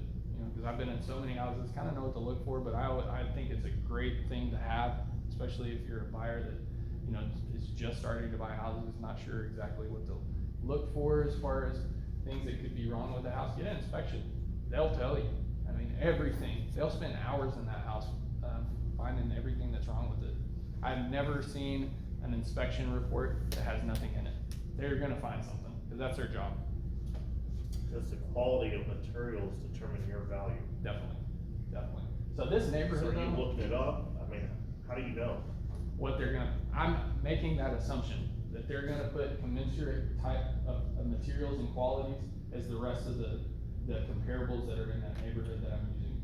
because I've been in so many houses, kind of know what to look for, but I think it's a great thing to have, especially if you're a buyer that, is just starting to buy houses, not sure exactly what to look for as far as things that could be wrong with the house. Get an inspection, they'll tell you, everything. They'll spend hours in that house, finding everything that's wrong with it. I've never seen an inspection report that has nothing in it. They're gonna find something, because that's their job. Does the quality of materials determine your value? Definitely. So this So neighborhood, are you though, looking it up? How do you know? I'm making that assumption, that they're gonna put commensurate type of materials and qualities as the rest of the comparables that are in that neighborhood that I'm using.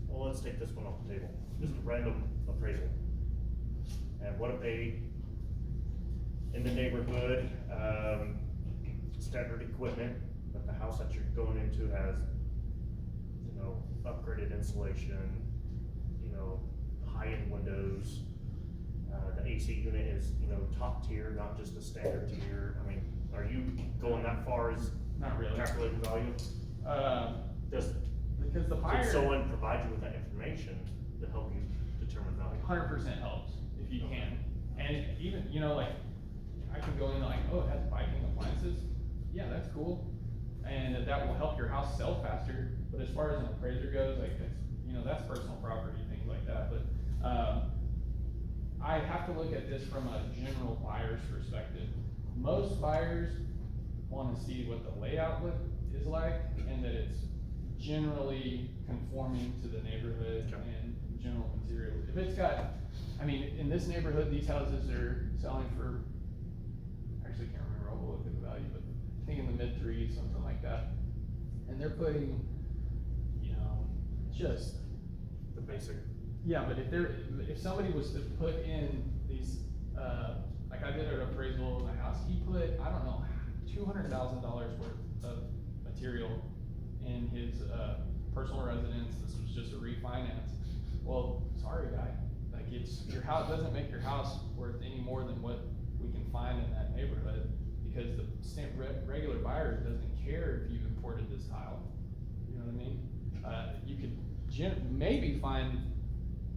Well, let's take this one off the table, just a random appraisal. And what if they, in the neighborhood, standard equipment, but the house that you're going into has, upgraded insulation, high-end windows. The AC unit is, top tier, not just a standard tier. I mean, are you going that far as Not really. calculating value? Does, Because the did buyer, someone provide you with that information to help you determine value? 100% helps if you can. And even, like, I can go in like, oh, it has Viking appliances. Yeah, that's cool. And that will help your house sell faster. But as far as an appraiser goes, like, that's personal property, things like that. But, I have to look at this from a general buyer's perspective. Most buyers wanna see what the layout is like, and that it's generally conforming to the neighborhood Okay. and general materials. If it's got, in this neighborhood, these houses are selling for, I actually can't remember all the look at the value, but I think in the mid threes, something like that. And they're putting, just, The basic, yeah, but if somebody was to put in these, like I did an appraisal in my house, he put, I don't know, $200,000 worth of material in his, personal residence. This was just a refinance. Well, sorry, guy, like your house doesn't make your house worth any more than what we can find in that neighborhood, because the regular buyer doesn't care if you've imported this tile. You know what I mean? You could maybe find,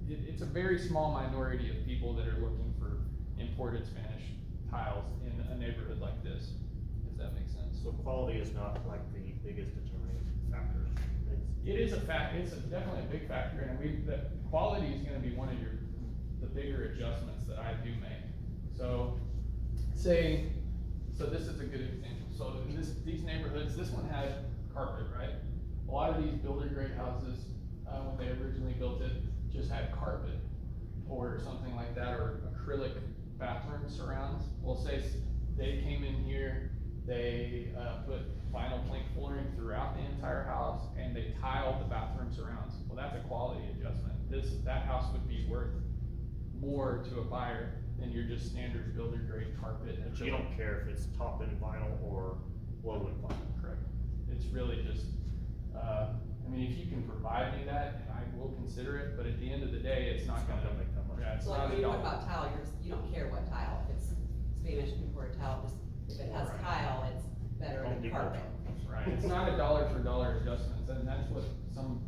it's a very small minority of people that are looking for imported Spanish tiles in a neighborhood like this, if that makes sense. so quality is not like the biggest determining factor. It is it's definitely a big factor, and the quality is gonna be one of the bigger adjustments that I do make. So, this is a good example. So in these neighborhoods, this one had carpet, right? A lot of these builder grade houses, when they originally built it, just had carpet or something like that, or acrylic bathroom surrounds. Well, say they came in here, they, put vinyl plank flooring throughout the entire house, and they tiled the bathroom surrounds. Well, that's a quality adjustment. That house would be worth more to a buyer than your just standard builder grade carpet. But you don't care if it's top end vinyl or low end vinyl. Correct. It's really just, if you can provide me that, and I will consider it, but at the end of the day, it's not gonna make that much. Yeah, it's So not like when a you talk dollar. about tile, you don't care what tile, if it's Spanish imported tile, just, if it has Right. tile, it's better Home than Depot carpet. tile. Right, it's not a dollar for dollar adjustments, and that's what some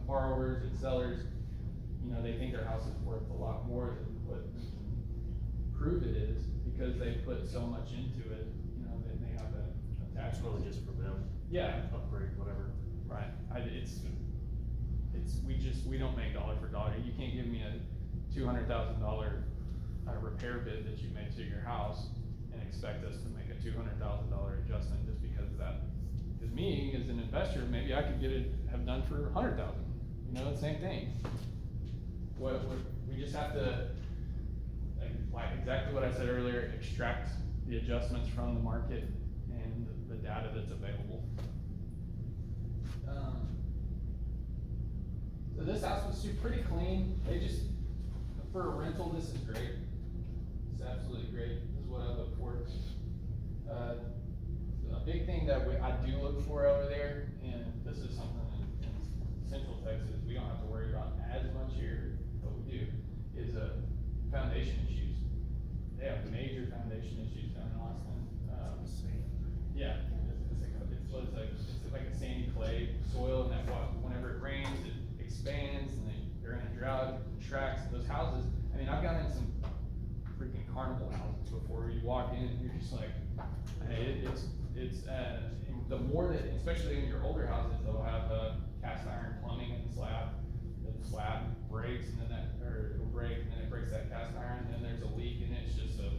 borrowers and sellers, they think their house is worth a lot more than what we can prove it is, because they put so much into it, they have that That's attachment. really just for them. Yeah. Upgrade, whatever. Right, we don't make dollar for dollar. You can't give me a $200,000 repair bid that you made to your house and expect us to make a $200,000 adjustment just because of that. Cause me, as an investor, maybe I could have done for 100,000, the same thing. We just have to, like exactly what I said earlier, extract the adjustments from the market and the data that's available. So this house was pretty clean. For a rental, this is great. It's absolutely great. This is what I look for. A big thing that I do look for over there, and this is something in Central Texas we don't have to worry about as much here, but we do, is foundation issues. They have major foundation issues down in Austin. Yeah, it's like a sandy clay soil, and that whenever it rains, it expands, and they're in a drought, tracks, those houses. I've gone in some freaking carnival houses before, where you walk in and you're just like, hey, the more that, especially in your older houses, they'll have cast iron plumbing in the slab. The slab breaks, and then it'll break, and then it breaks that cast iron, and then there's a leak, and it's just a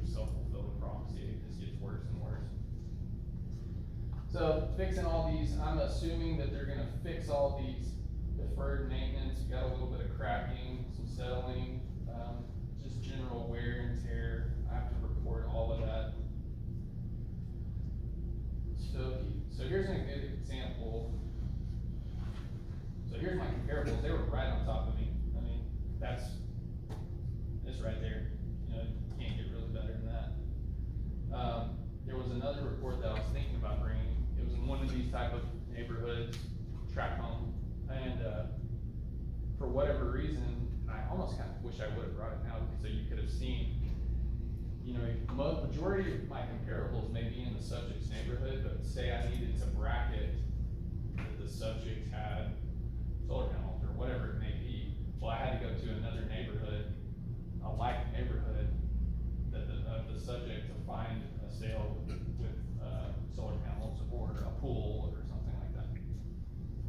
self-fulfilling prophecy. It just gets worse and worse. So fixing all these, I'm assuming that they're gonna fix all these deferred maintenance. You got a little bit of cracking, some settling, just general wear and tear. I have to report all of that. So here's a good example. So here's my comparables. They were right on top of me. That's this right there. You can't get really better than that. There was another report that I was thinking about bringing. It was in one of these type of neighborhoods, tract home, and for whatever reason, and I almost kind of wish I would have brought it now, so you could have seen, you know, majority of my comparables may be in the subject's neighborhood, but say I needed to bracket that the subject had solar panels or whatever it may be, well, I had to go to another neighborhood, a like neighborhood, that the subject to find a sale with, solar panels or a pool or something like that.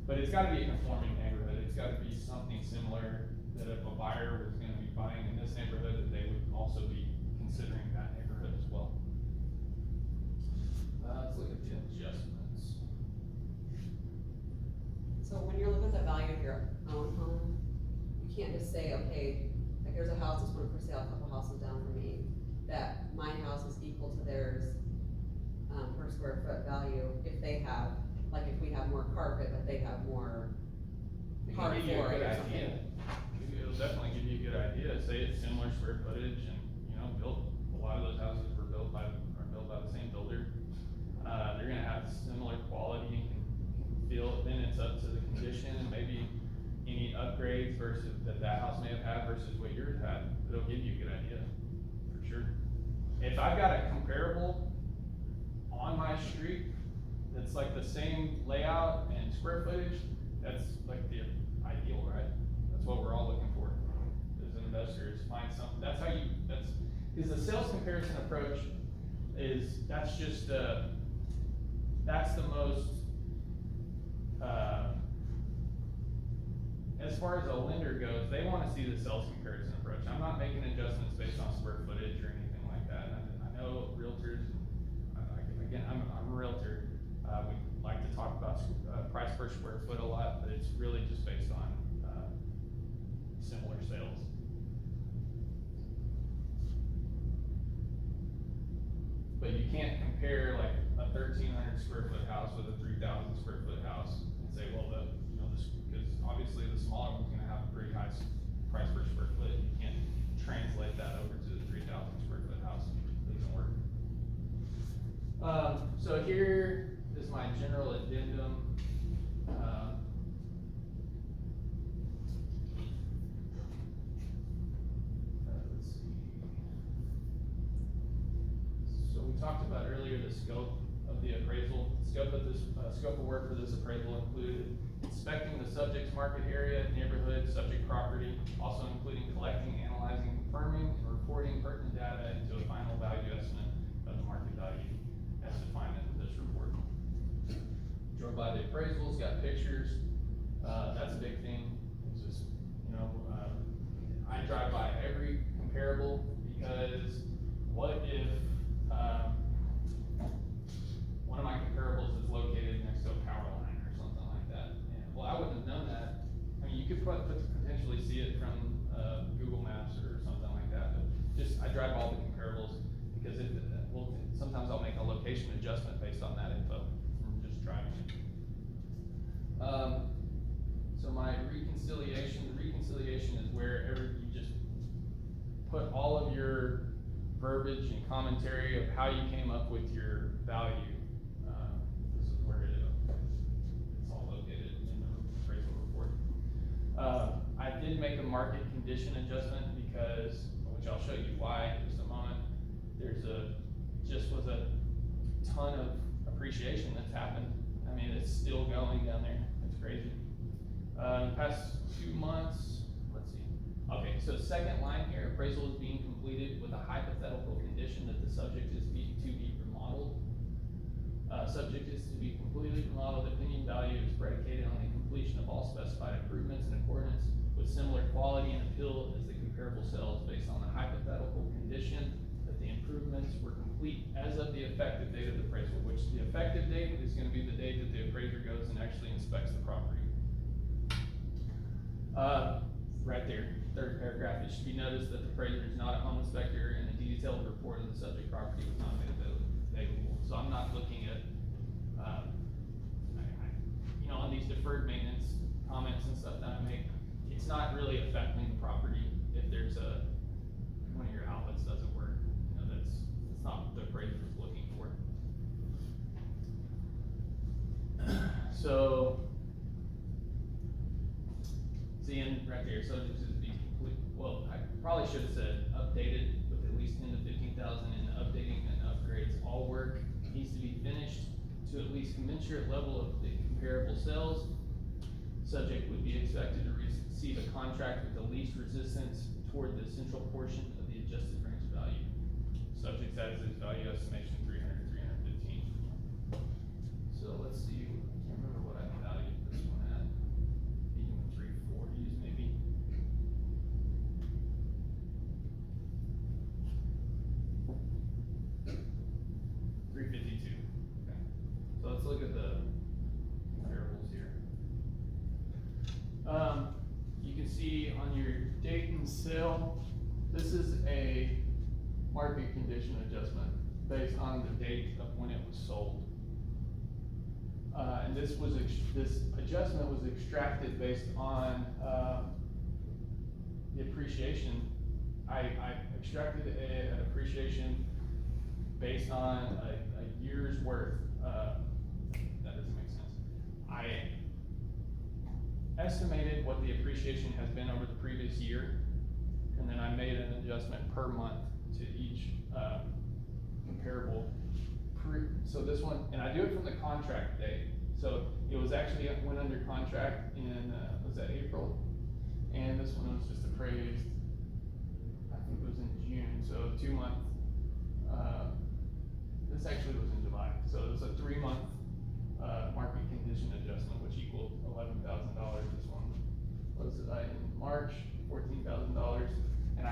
But it's gotta be a conforming neighborhood, it's gotta be something similar, that if a buyer was gonna be buying in this neighborhood, that they would also be considering that neighborhood as well. Let's look at the adjustments. So when you're looking at the value of your own home, you can't just say, okay, like there's a house that's went for sale a couple houses down from me, that my house is equal to theirs, per square foot value, if they have, like if we have more carpet, but they have more It can hard give you a flooring good or something. idea. It'll definitely give you a good idea, say it's similar square footage and, you know, a lot of those houses are built by the same builder. They're gonna have similar quality and feel, then it's up to the condition and maybe any upgrades versus, that house may have had versus what yours had. It'll give you a good idea, for sure. If I've got a comparable on my street, that's like the same layout and square footage, that's like the ideal, right? That's what we're all looking for, as investors, find something, that's how you, because the sales comparison approach is, that's just, that's the most, as far as a lender goes, they wanna see the sales comparison approach. I'm not making adjustments based on square footage or anything like that. I know realtors, again, I'm a realtor, we like to talk about, price per square foot a lot, but it's really just based on, similar sales. But you can't compare like a 1,300 square foot house with a 3,000 square foot house and say, well, because obviously the smaller one's gonna have a pretty high price per square foot. You can't translate that over to the 3,000 square foot house. It doesn't work. So here is my general addendum. Let's see. So we talked about earlier the scope of the appraisal. Scope of work for this appraisal included inspecting the subject's market area, neighborhood, subject property, also including collecting, analyzing, confirming, and reporting pertinent data into a final value estimate of the market value as defined in this report. Drove by the appraisals, got pictures, that's a big thing. It's just, you know, I drive by every comparable because what if, one of my comparables is located next to a power line or something like that? And, well, I wouldn't have known that. I mean, you could potentially see it from, Google Maps or something like that, but just, I drive all the comparables because sometimes I'll make a location adjustment based on that info from just driving it. So my reconciliation, the reconciliation is wherever you just put all of your verbiage and commentary of how you came up with your value. This is where it's all located in the appraisal report. I did make a market condition adjustment because, which I'll show you why in just a moment. Just was a ton of appreciation that's happened. I mean, it's still going down there. It's crazy. In the past 2 months, let's see. Okay, so second line here, appraisal is being completed with a hypothetical condition that the subject is to be remodeled. Subject is to be completely remodeled. Opinion value is predicated on the completion of all specified improvements in accordance with similar quality and appeal as the comparable sales based on the hypothetical condition that the improvements were complete as of the effective date of the appraisal, which the effective date is gonna be the date that the appraiser goes and actually inspects the property. Right there, third paragraph, it should be noticed that the appraiser is not a home inspector and a detailed report of the subject property was not made available. So I'm not looking at, you know, on these deferred maintenance comments and stuff that I make, it's not really affecting the property if there's one of your outlets doesn't work. You know, it's not what the appraiser is looking for. See, and right there, subject to be complete, well, I probably should have said updated with at least 10 to 15,000 in updating and upgrades. All work needs to be finished to at least commensurate level of the comparable sales. Subject would be expected to receive a contract with the least resistance toward the central portion of the adjusted range value. Subject has its value estimation 300 to 315. So let's see, I can't remember what I valued this one at. Even 340s maybe. $352. Okay. So let's look at the comparables here. You can see on your date and sale, this is a market condition adjustment based on the date of when it was sold. And this adjustment was extracted based on, the appreciation. I extracted an appreciation based on a year's worth, that doesn't make sense. I estimated what the appreciation has been over the previous year, and then I made an adjustment per month to each, comparable. So this one, and I do it from the contract date, so it was actually, went under contract in, was that April? And this one was just appraised, I think it was in June, so 2 month, this actually was in July, so it was a 3-month, market condition adjustment, which equaled $11,000. This one was, in March, $14,000, and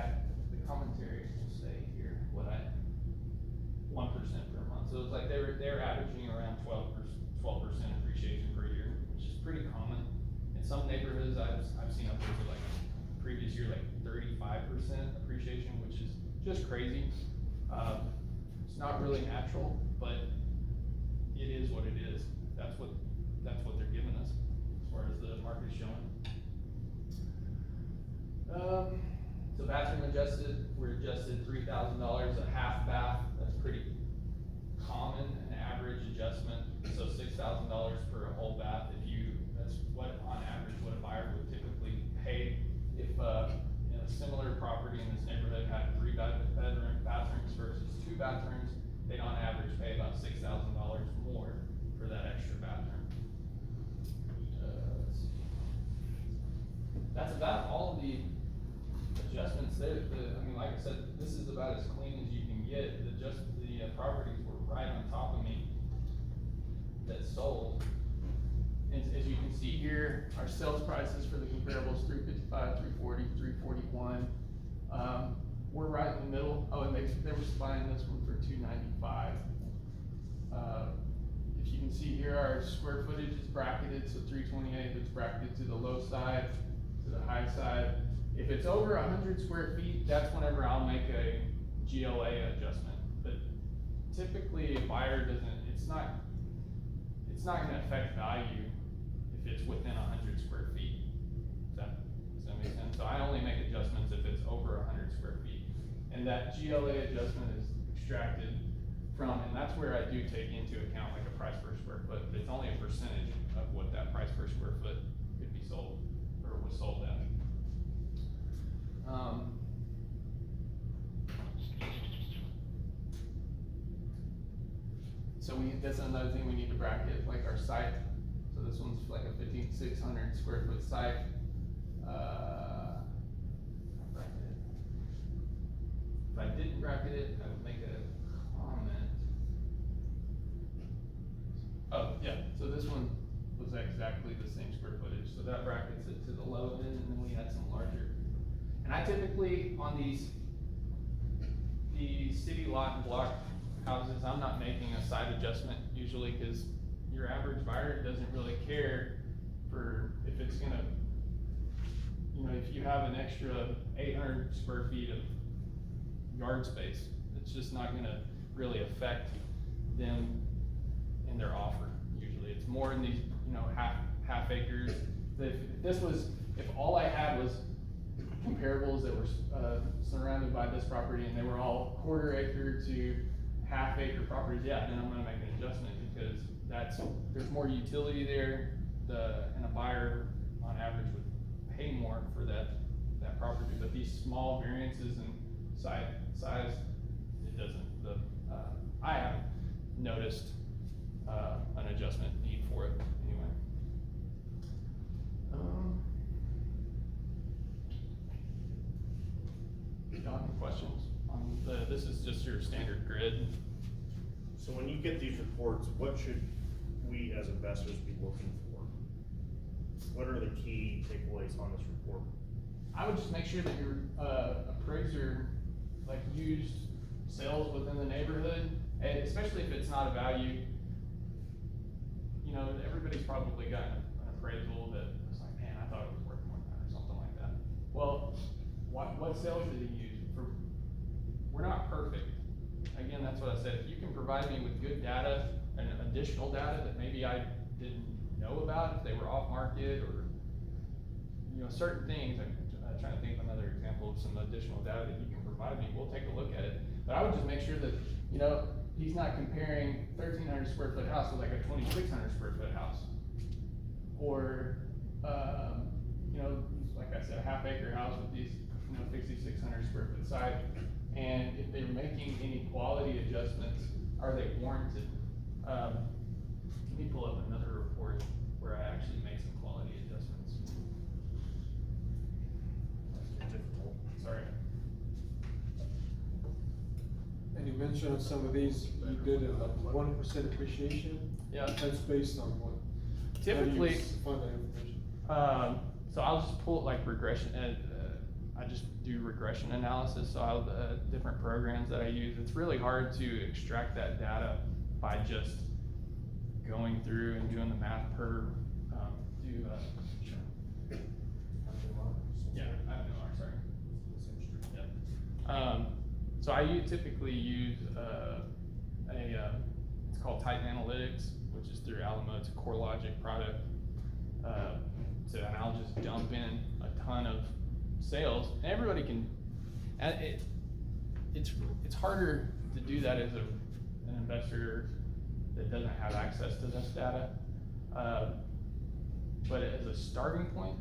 the commentary will say here, 1% per month, so it's like they're averaging around 12% appreciation per year, which is pretty common. In some neighborhoods, I've seen upwards of like previous year, like 35% appreciation, which is just crazy. It's not really natural, but it is what it is. That's what they're giving us as far as the market's showing. So bathroom adjusted, we're adjusted $3,000 a half bath. That's pretty common, an average adjustment. So $6,000 for a whole bath. That's what on average what a buyer would typically pay if in a similar property in this neighborhood had 3 bathrooms versus 2 bathrooms. They'd on average pay about $6,000 more for that extra bathroom. Let's see. That's about all of the adjustments there. I mean, like I said, this is about as clean as you can get. The properties were right on top of me that sold. And as you can see here, our sales prices for the comparables, 355, 340, 341. We're right in the middle. Oh, and they were buying this one for 295. If you can see here, our square footage is bracketed, so 328 is bracketed to the low side, to the high side. If it's over 100 square feet, that's whenever I'll make a GLA adjustment. But typically, a buyer it's not gonna affect value if it's within 100 square feet. Does that make sense? So I only make adjustments if it's over 100 square feet. And that GLA adjustment is extracted from, and that's where I do take into account like a price per square foot, but it's only a percentage of what that price per square foot could be sold, or was sold at. So that's another thing we need to bracket, like our site. So this one's like a 5,600 square foot site. If I didn't bracket it, I would make a comment. Oh, yeah, so this one was exactly the same square footage. So that brackets it to the low end, and then we had some larger. And I typically, on the city lot and block houses, I'm not making a side adjustment usually, because your average buyer doesn't really care for if it's gonna, if you have an extra 800 square feet of yard space, it's just not gonna really affect them in their offer. Usually it's more in these, half acres. If all I had was comparables that were surrounded by this property and they were all quarter acre to half acre properties, yeah, then I'm gonna make an adjustment, because there's more utility there, and a buyer on average would pay more for that property, but these small variances in size, it doesn't, I haven't noticed, an adjustment need for it anyway. Y'all have any questions on this is just your standard grid. So when you get these reports, what should we as investors be looking for? What are the key takeaways on this report? I would just make sure that your appraiser, like, used sales within the neighborhood, and especially if it's not a value. You know, everybody's probably got an appraisal that was like, man, I thought it was worth more than that, or something like that. Well, what sales did he use? We're not perfect. Again, that's what I said. If you can provide me with good data and additional data that maybe I didn't know about, if they were off market or, you know, certain things, I'm trying to think of another example of some additional data that you can provide me, we'll take a look at it. But I would just make sure that, you know, he's not comparing 1,300 square foot house with like a 2,600 square foot house. Or, you know, like I said, a half acre house with these, you know, 6,600 square foot side. And if they're making any quality adjustments, are they warranted? Let me pull up another report where I actually made some quality adjustments. Sorry. And you mentioned on some of these, you did a 1% appreciation? Yeah. That's based on what? Typically, How do you find that information? so I'll just pull like regression, I just do regression analysis, so I'll, different programs that I use. It's really hard to extract that data by just going through and doing the math per, yeah, I don't know, sorry. Yep. So I typically use, it's called Titan Analytics, which is through Alamo. It's a CoreLogic product. And I'll just dump in a ton of sales, and everybody can, it's harder to do that as an investor that doesn't have access to this data. But as a starting point,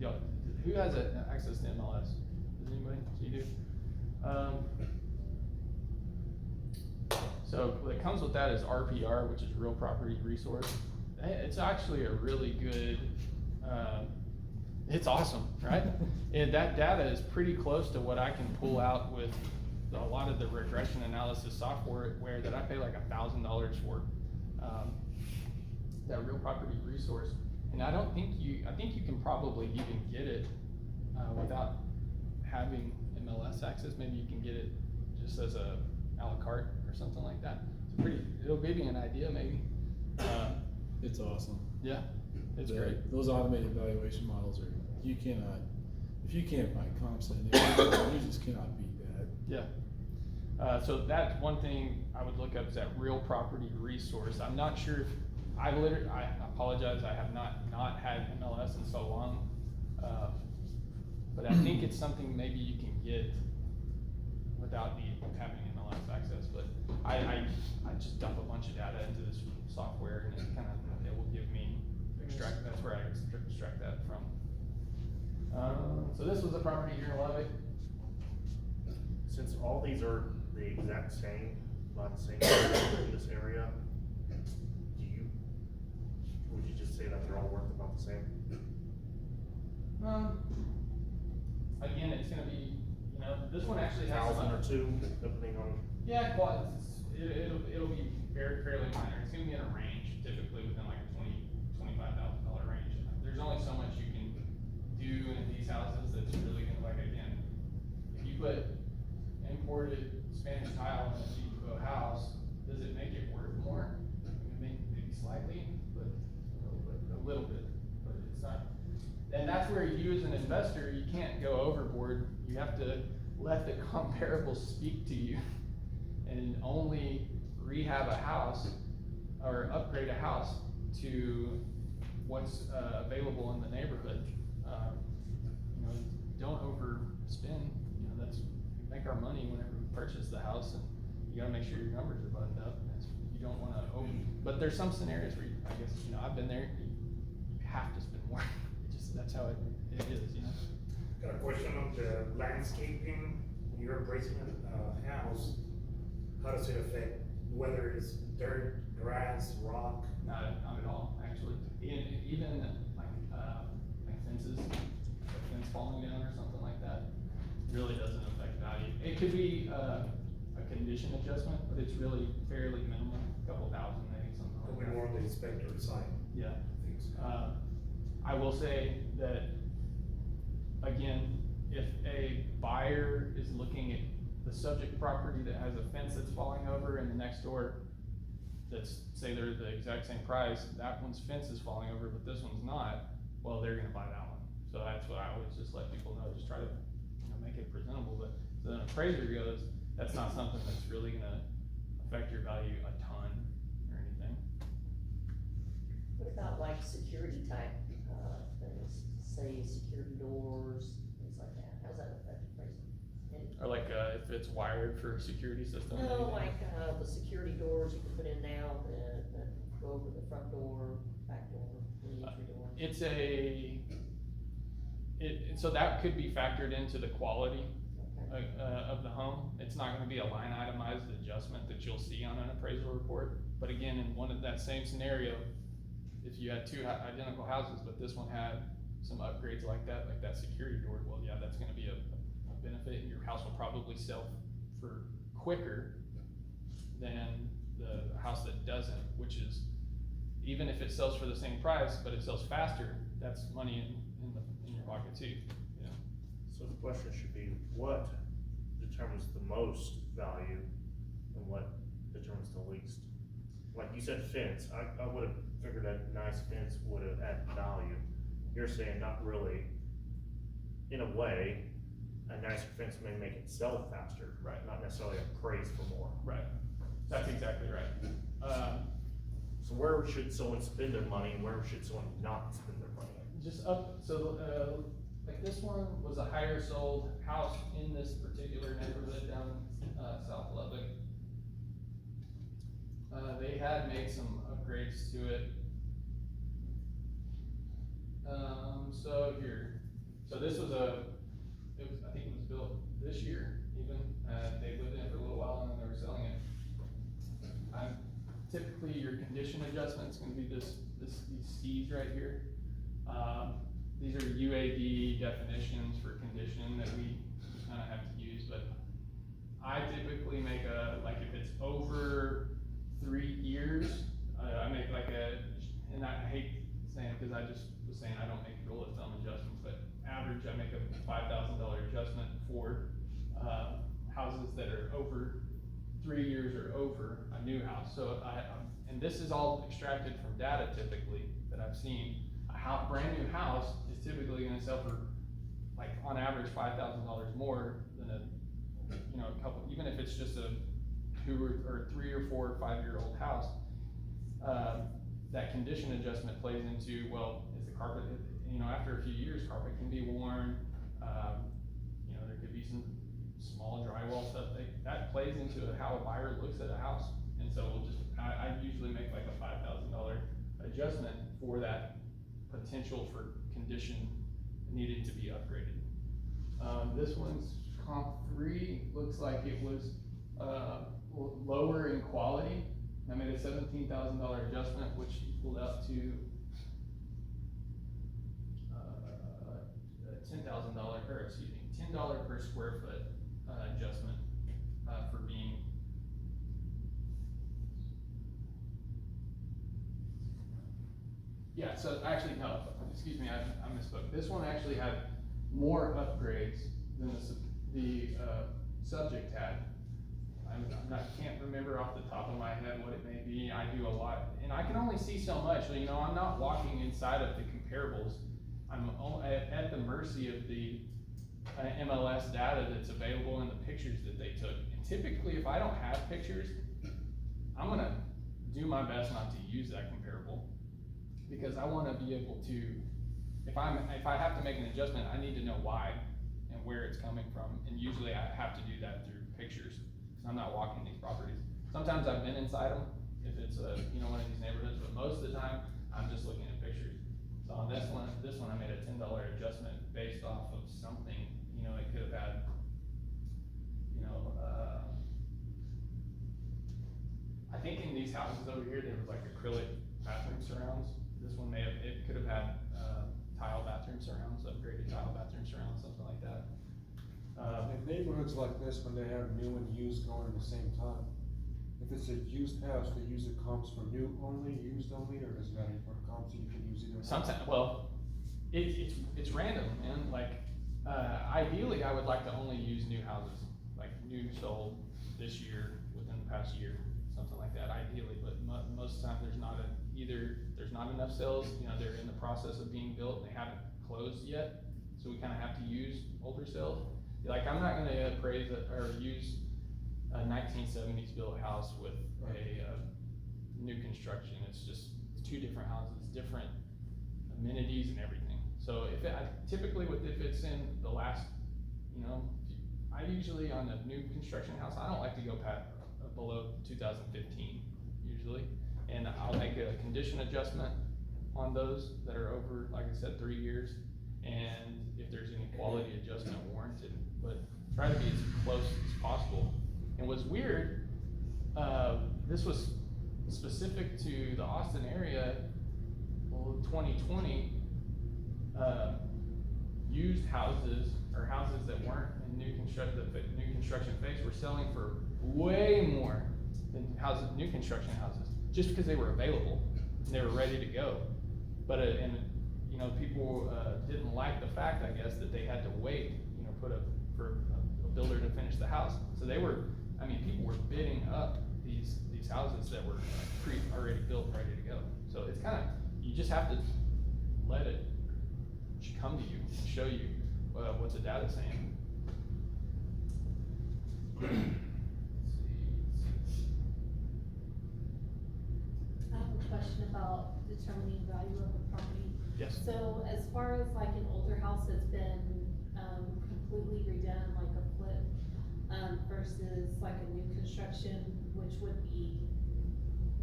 you know, who has access to MLS? Does anybody? You do? So what comes with that is RPR, which is Real Property Resource. It's actually a really good, it's awesome, right? And that data is pretty close to what I can pull out with a lot of the regression analysis software where that I pay like $1,000 for, that Real Property Resource. And I think you can probably even get it, without having MLS access. Maybe you can get it just as a a la carte or something like that. It's it'll give you an idea maybe. It's awesome. Yeah, it's great. Those automated valuation models are, if you can't find comps in there, you just cannot beat that. Yeah. So that's one thing I would look up is that Real Property Resource. I'm not sure if, I apologize, I have not had MLS in so long. But I think it's something maybe you can get without having MLS access. But I just dump a bunch of data into this software and it will give me, that's where I extract that from. So this was a property here in Lubbock. Since all these are the exact same, not the same in this area, would you just say that they're all worth about the same? Again, it's gonna be, this one actually has 1,000 or two, depending on. Yeah, it'll be fairly minor. It's gonna be in a range, typically within like a $20,000-$25,000 range. There's only so much you can do in these houses that's really gonna, like, again, if you put imported Spanish tile in a Chico house, does it make it worth more? Maybe slightly, but a little bit, but it's not. And that's where you as an investor, you can't go overboard. You have to let the comparables speak to you and only rehab a house or upgrade a house to what's available in the neighborhood. Don't overspend. We make our money whenever we purchase the house, and you gotta make sure your numbers are buttoned up. You don't wanna but there's some scenarios where I guess, I've been there, you have to spend more. that's how it is, you know? Got a question on the landscaping. When you're appraising a house, how does it affect whether it's dirt, grass, rock? Not at all, actually. Even like fences, a fence falling down or something like that, really doesn't affect value. It could be, a condition adjustment, but it's really fairly minimal, a couple thousand maybe, something It'll like be that. more on the inspector's side. Yeah. Things. I will say that, again, if a buyer is looking at the subject property that has a fence that's falling over and the next door that's, say they're the exact same price, that one's fence is falling over, but this one's not, well, they're gonna buy that one. So that's what I always just let people know, just try to, make it presentable, but so then appraiser goes, that's not something that's really gonna affect your value a ton or anything. What about like security type, things, say security doors, things like that, how's that affect appraisal? Or like, if it's wired for a security system. or No, anything. like, the security doors you can put in now, that go over the front door, back door, the entry door. It's so that could be factored into the quality Okay. of the home. It's not gonna be a line itemized adjustment that you'll see on an appraisal report. But again, in one of that same scenario, if you had two identical houses, but this one had some upgrades like that security door, well, yeah, that's gonna be a benefit, and your house will probably sell for quicker than the house that doesn't, which is, even if it sells for the same price, but it sells faster, that's money in your pocket too, you know? So the question should be, what determines the most value and what determines the least? Like you said fence, I would've figured a nice fence would've added value. You're saying not really. In a way, a nicer fence may make it sell faster. Right. Not necessarily appraise for more. Right, that's exactly right. So where should someone spend their money and where should someone not spend their money? Just up, so, like this one was a higher sold house in this particular neighborhood down, South Lubbock. They had made some upgrades to it. So this was I think it was built this year even, they lived in it for a little while and then they were selling it. Typically your condition adjustment is gonna be these C's right here. These are UAD definitions for condition that we kinda have to use, but I typically make like if it's over 3 years, I make like and I hate saying it cause I just was saying I don't make rule of thumb adjustments, but average, I make a $5,000 adjustment for, houses that are over 3 years or over a new house. So and this is all extracted from data typically that I've seen. A brand new house is typically gonna sell for, like, on average, $5,000 more than a couple, even if it's just a 2 or 3 or 4 or 5 year old house. That condition adjustment plays into, well, is the carpet, after a few years, carpet can be worn, there could be some small drywall stuff, that plays into how a buyer looks at a house. And so I usually make like a $5,000 adjustment for that potential for condition needed to be upgraded. This one's comp 3, looks like it was, lower in quality. I made a $17,000 adjustment, which equaled out to, $10 per square foot, adjustment, for being. Yeah, so actually, no, excuse me, I misspoke. This one actually had more upgrades than the subject had. Can't remember off the top of my head what it may be. I do a lot, and I can only see so much. I'm not walking inside of the comparables. I'm at the mercy of the MLS data that's available and the pictures that they took. And typically, if I don't have pictures, I'm gonna do my best not to use that comparable, because I wanna be able to, if I have to make an adjustment, I need to know why and where it's coming from, and usually I have to do that through pictures, because I'm not walking these properties. Sometimes I've been inside them, if it's one of these neighborhoods, but most of the time, I'm just looking at pictures. So on this one I made a $10 adjustment based off of something, you know, it could have had, you know, I think in these houses over here, there was like acrylic bathroom surrounds. This one it could have had, tile bathroom surrounds, upgraded tile bathroom surrounds, something like that. In neighborhoods like this, when they have new and used going at the same time, if it's a used house, they use the comps for new only, used only, or does it matter for comps, you can use either? Sometimes, well, it's random, man, like, ideally, I would like to only use new houses, like new sold this year, within the past year, something like that, ideally, but most of the time, either there's not enough sales, you know, they're in the process of being built, and they haven't closed yet, so we kinda have to use older sales. Like, I'm not gonna appraise or use a 1970s built house with a, new construction, it's just two different houses, different amenities and everything. So if it's in the last, you know, I usually on a new construction house, I don't like to go past below 2015 usually, and I'll make a condition adjustment on those that are over, like I said, 3 years, and if there's any quality adjustment warranted, but try to be as close as possible. And what's weird, this was specific to the Austin area, well, 2020, used houses, or houses that weren't in new construction phase were selling for way more than new construction houses, just because they were available, and they were ready to go. But, and, you know, people, didn't like the fact, I guess, that they had to wait, you know, for a builder to finish the house. So people were bidding up these houses that were already built, ready to go. So it's you just have to let it come to you and show you, what the data's saying. Let's see. I have a question about determining value of a property. Yes. So as far as like an older house that's been, completely redone, like a flip, versus like a new construction, which would be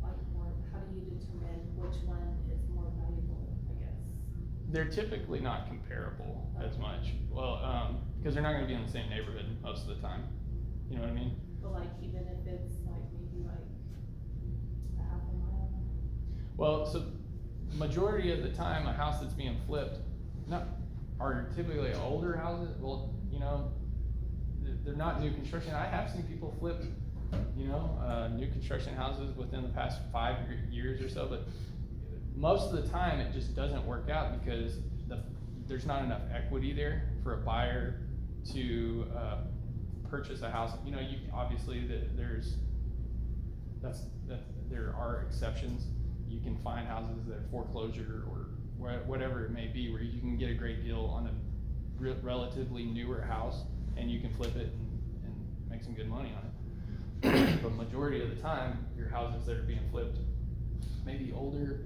like more, how do you determine which one is more valuable, I guess? They're typically not comparable as much. Well, because they're not gonna be in the same neighborhood most of the time. You know what I mean? But like even if it's like maybe like a half a mile? Well, so majority of the time, a house that's being flipped, are typically older houses. Well, you know, they're not new construction. I have seen people flip, you know, new construction houses within the past 5 years or so, but most of the time it just doesn't work out because there's not enough equity there for a buyer to purchase a house. You know, obviously there are exceptions. You can find houses that are foreclosure or whatever it may be, where you can get a great deal on a relatively newer house and you can flip it and make some good money on it. But majority of the time, your houses that are being flipped may be older,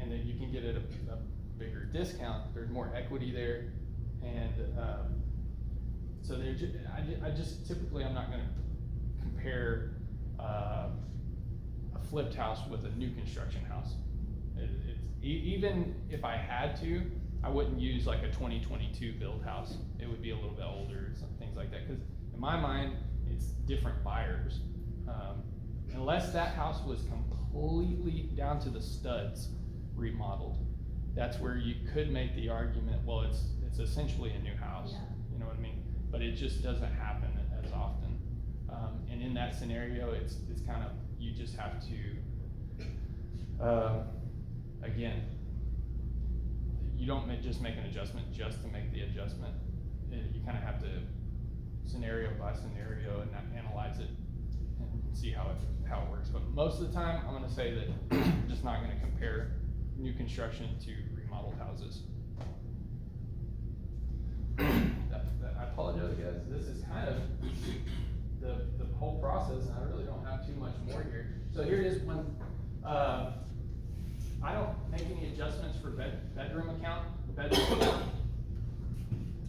and then you can get it a bigger discount. There's more equity there, and so I just typically I'm not going to compare a flipped house with a new construction house. Even if I had to, I wouldn't use like a 2022 build house. It would be a little bit older, some things like that. Because in my mind, it's different buyers. Unless that house was completely down to the studs remodeled, that's where you could make the argument, well, it's essentially a new house. Yeah. You know what I mean? But it just doesn't happen as often. And in that scenario, it's kind of, you just have to, again, you don't just make an adjustment just to make the adjustment. You kind of have to scenario by scenario and analyze it and see how it works. But most of the time, I'm going to say that I'm just not going to compare new construction to remodeled houses. I apologize, guys. This is kind of the whole process, and I really don't have too much more here. So here it is when I don't make any adjustments for bedroom account.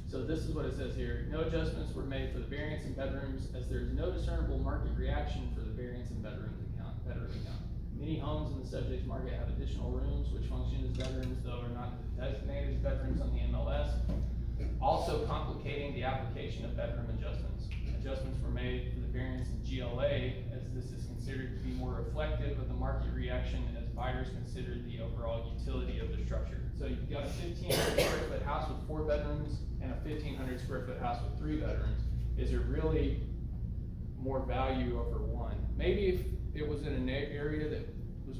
So this is what it says here. No adjustments were made for the variance in bedrooms, as there is no discernible market reaction for the variance in bedroom account. Many homes in the subject market have additional rooms which function as bedrooms, though are not designated as bedrooms on the MLS. Also complicating the application of bedroom adjustments. Adjustments were made for the variance in GLA, as this is considered to be more reflective of the market reaction as buyers considered the overall utility of the structure. So you've got a 1,500 square foot house with 4 bedrooms and a 1,500 square foot house with 3 bedrooms. Is there really more value over one? Maybe if it was in an area that was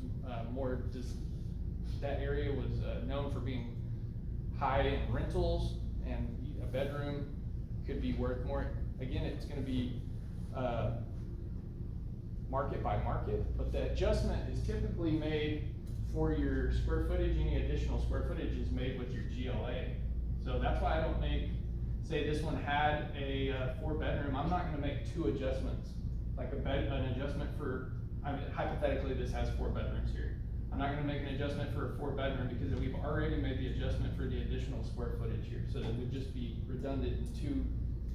that area was known for being high in rentals, and a bedroom could be worth more. Again, it's gonna be market by market, but the adjustment is typically made for your square footage. Any additional square footage is made with your GLA. So that's why I don't make, say this one had a 4 bedroom, I'm not gonna make 2 adjustments. Like an adjustment for, I mean, hypothetically this has 4 bedrooms here. I'm not gonna make an adjustment for a 4 bedroom because we've already made the adjustment for the additional square footage here. So that would just be redundant and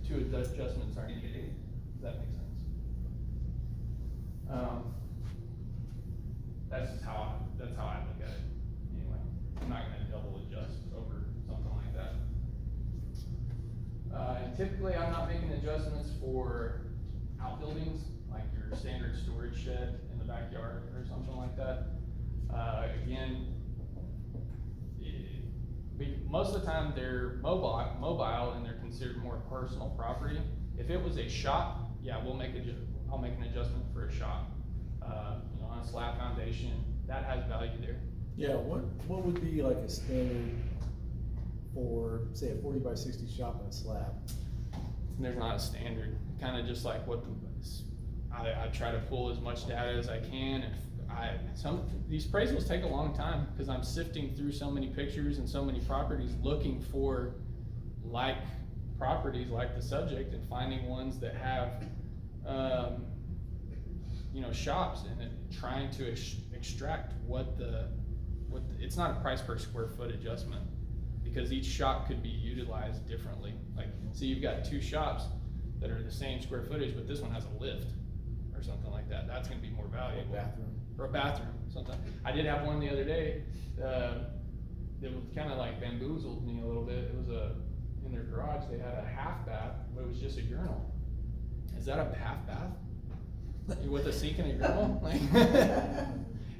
two adjustments aren't needed. Does that make sense? That's just that's how I look at it. Anyway, I'm not gonna double adjust over something like that. And typically I'm not making adjustments for outbuildings, like your standard storage shed in the backyard or something like that. Again, most of the time they're mobile and they're considered more personal property. If it was a shop, yeah, I'll make an adjustment for a shop. You know, on a slab foundation, that has value there. Yeah, what would be like a standard for, say, a 40 by 60 shop on a slab? There's not a standard, kind of just like what I try to pull as much data as I can, and these appraisals take a long time because I'm sifting through so many pictures and so many properties looking for like properties like the subject and finding ones that have you know, shops, and then trying to extract what it's not a price per square foot adjustment, because each shop could be utilized differently. Like, see, you've got 2 shops that are the same square footage, but this one has a lift or something like that. That's gonna be more valuable. Bathroom. Or a bathroom, something. I did have one the other day, that was kinda like bamboozled me a little bit. It was in their garage, they had a half bath, but it was just a urinal. Is that a half bath? With a sink and a urinal? Like,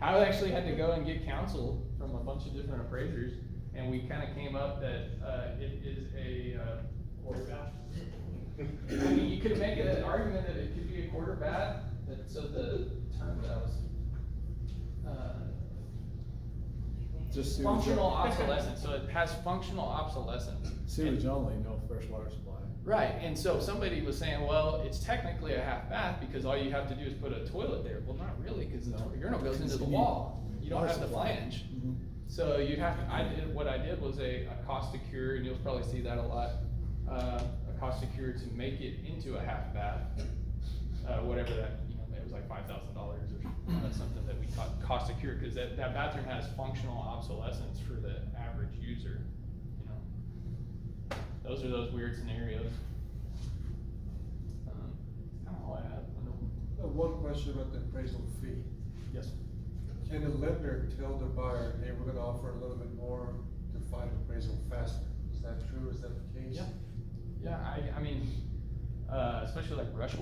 I actually had to go and get counsel from a bunch of different appraisers, and we kinda came up that, it is a, quarter bath. I mean, you could make an argument that it could be a quarter bath, so the term that I was, Just sewage. functional obsolescence, so it has functional obsolescence. Sewage only, no fresh water supply. Right, and so somebody was saying, well, it's technically a half bath because all you have to do is put a toilet there. Well, not really, because the urinal goes into the wall. You don't have the flange. Mhm. So you'd have to, what I did was a cost cure, and you'll probably see that a lot, a cost cure to make it into a half bath, whatever that, you know, it was like $5,000 or something that we cost cure, because that bathroom has functional obsolescence for the average user, you know. Those are those weird scenarios. Kind of all I have. One question about the appraisal fee. Yes. Can the lender tell the buyer, hey, we're gonna offer a little bit more to find appraisal faster? Is that true? Is that the case? Yeah. Yeah, I mean, especially like rush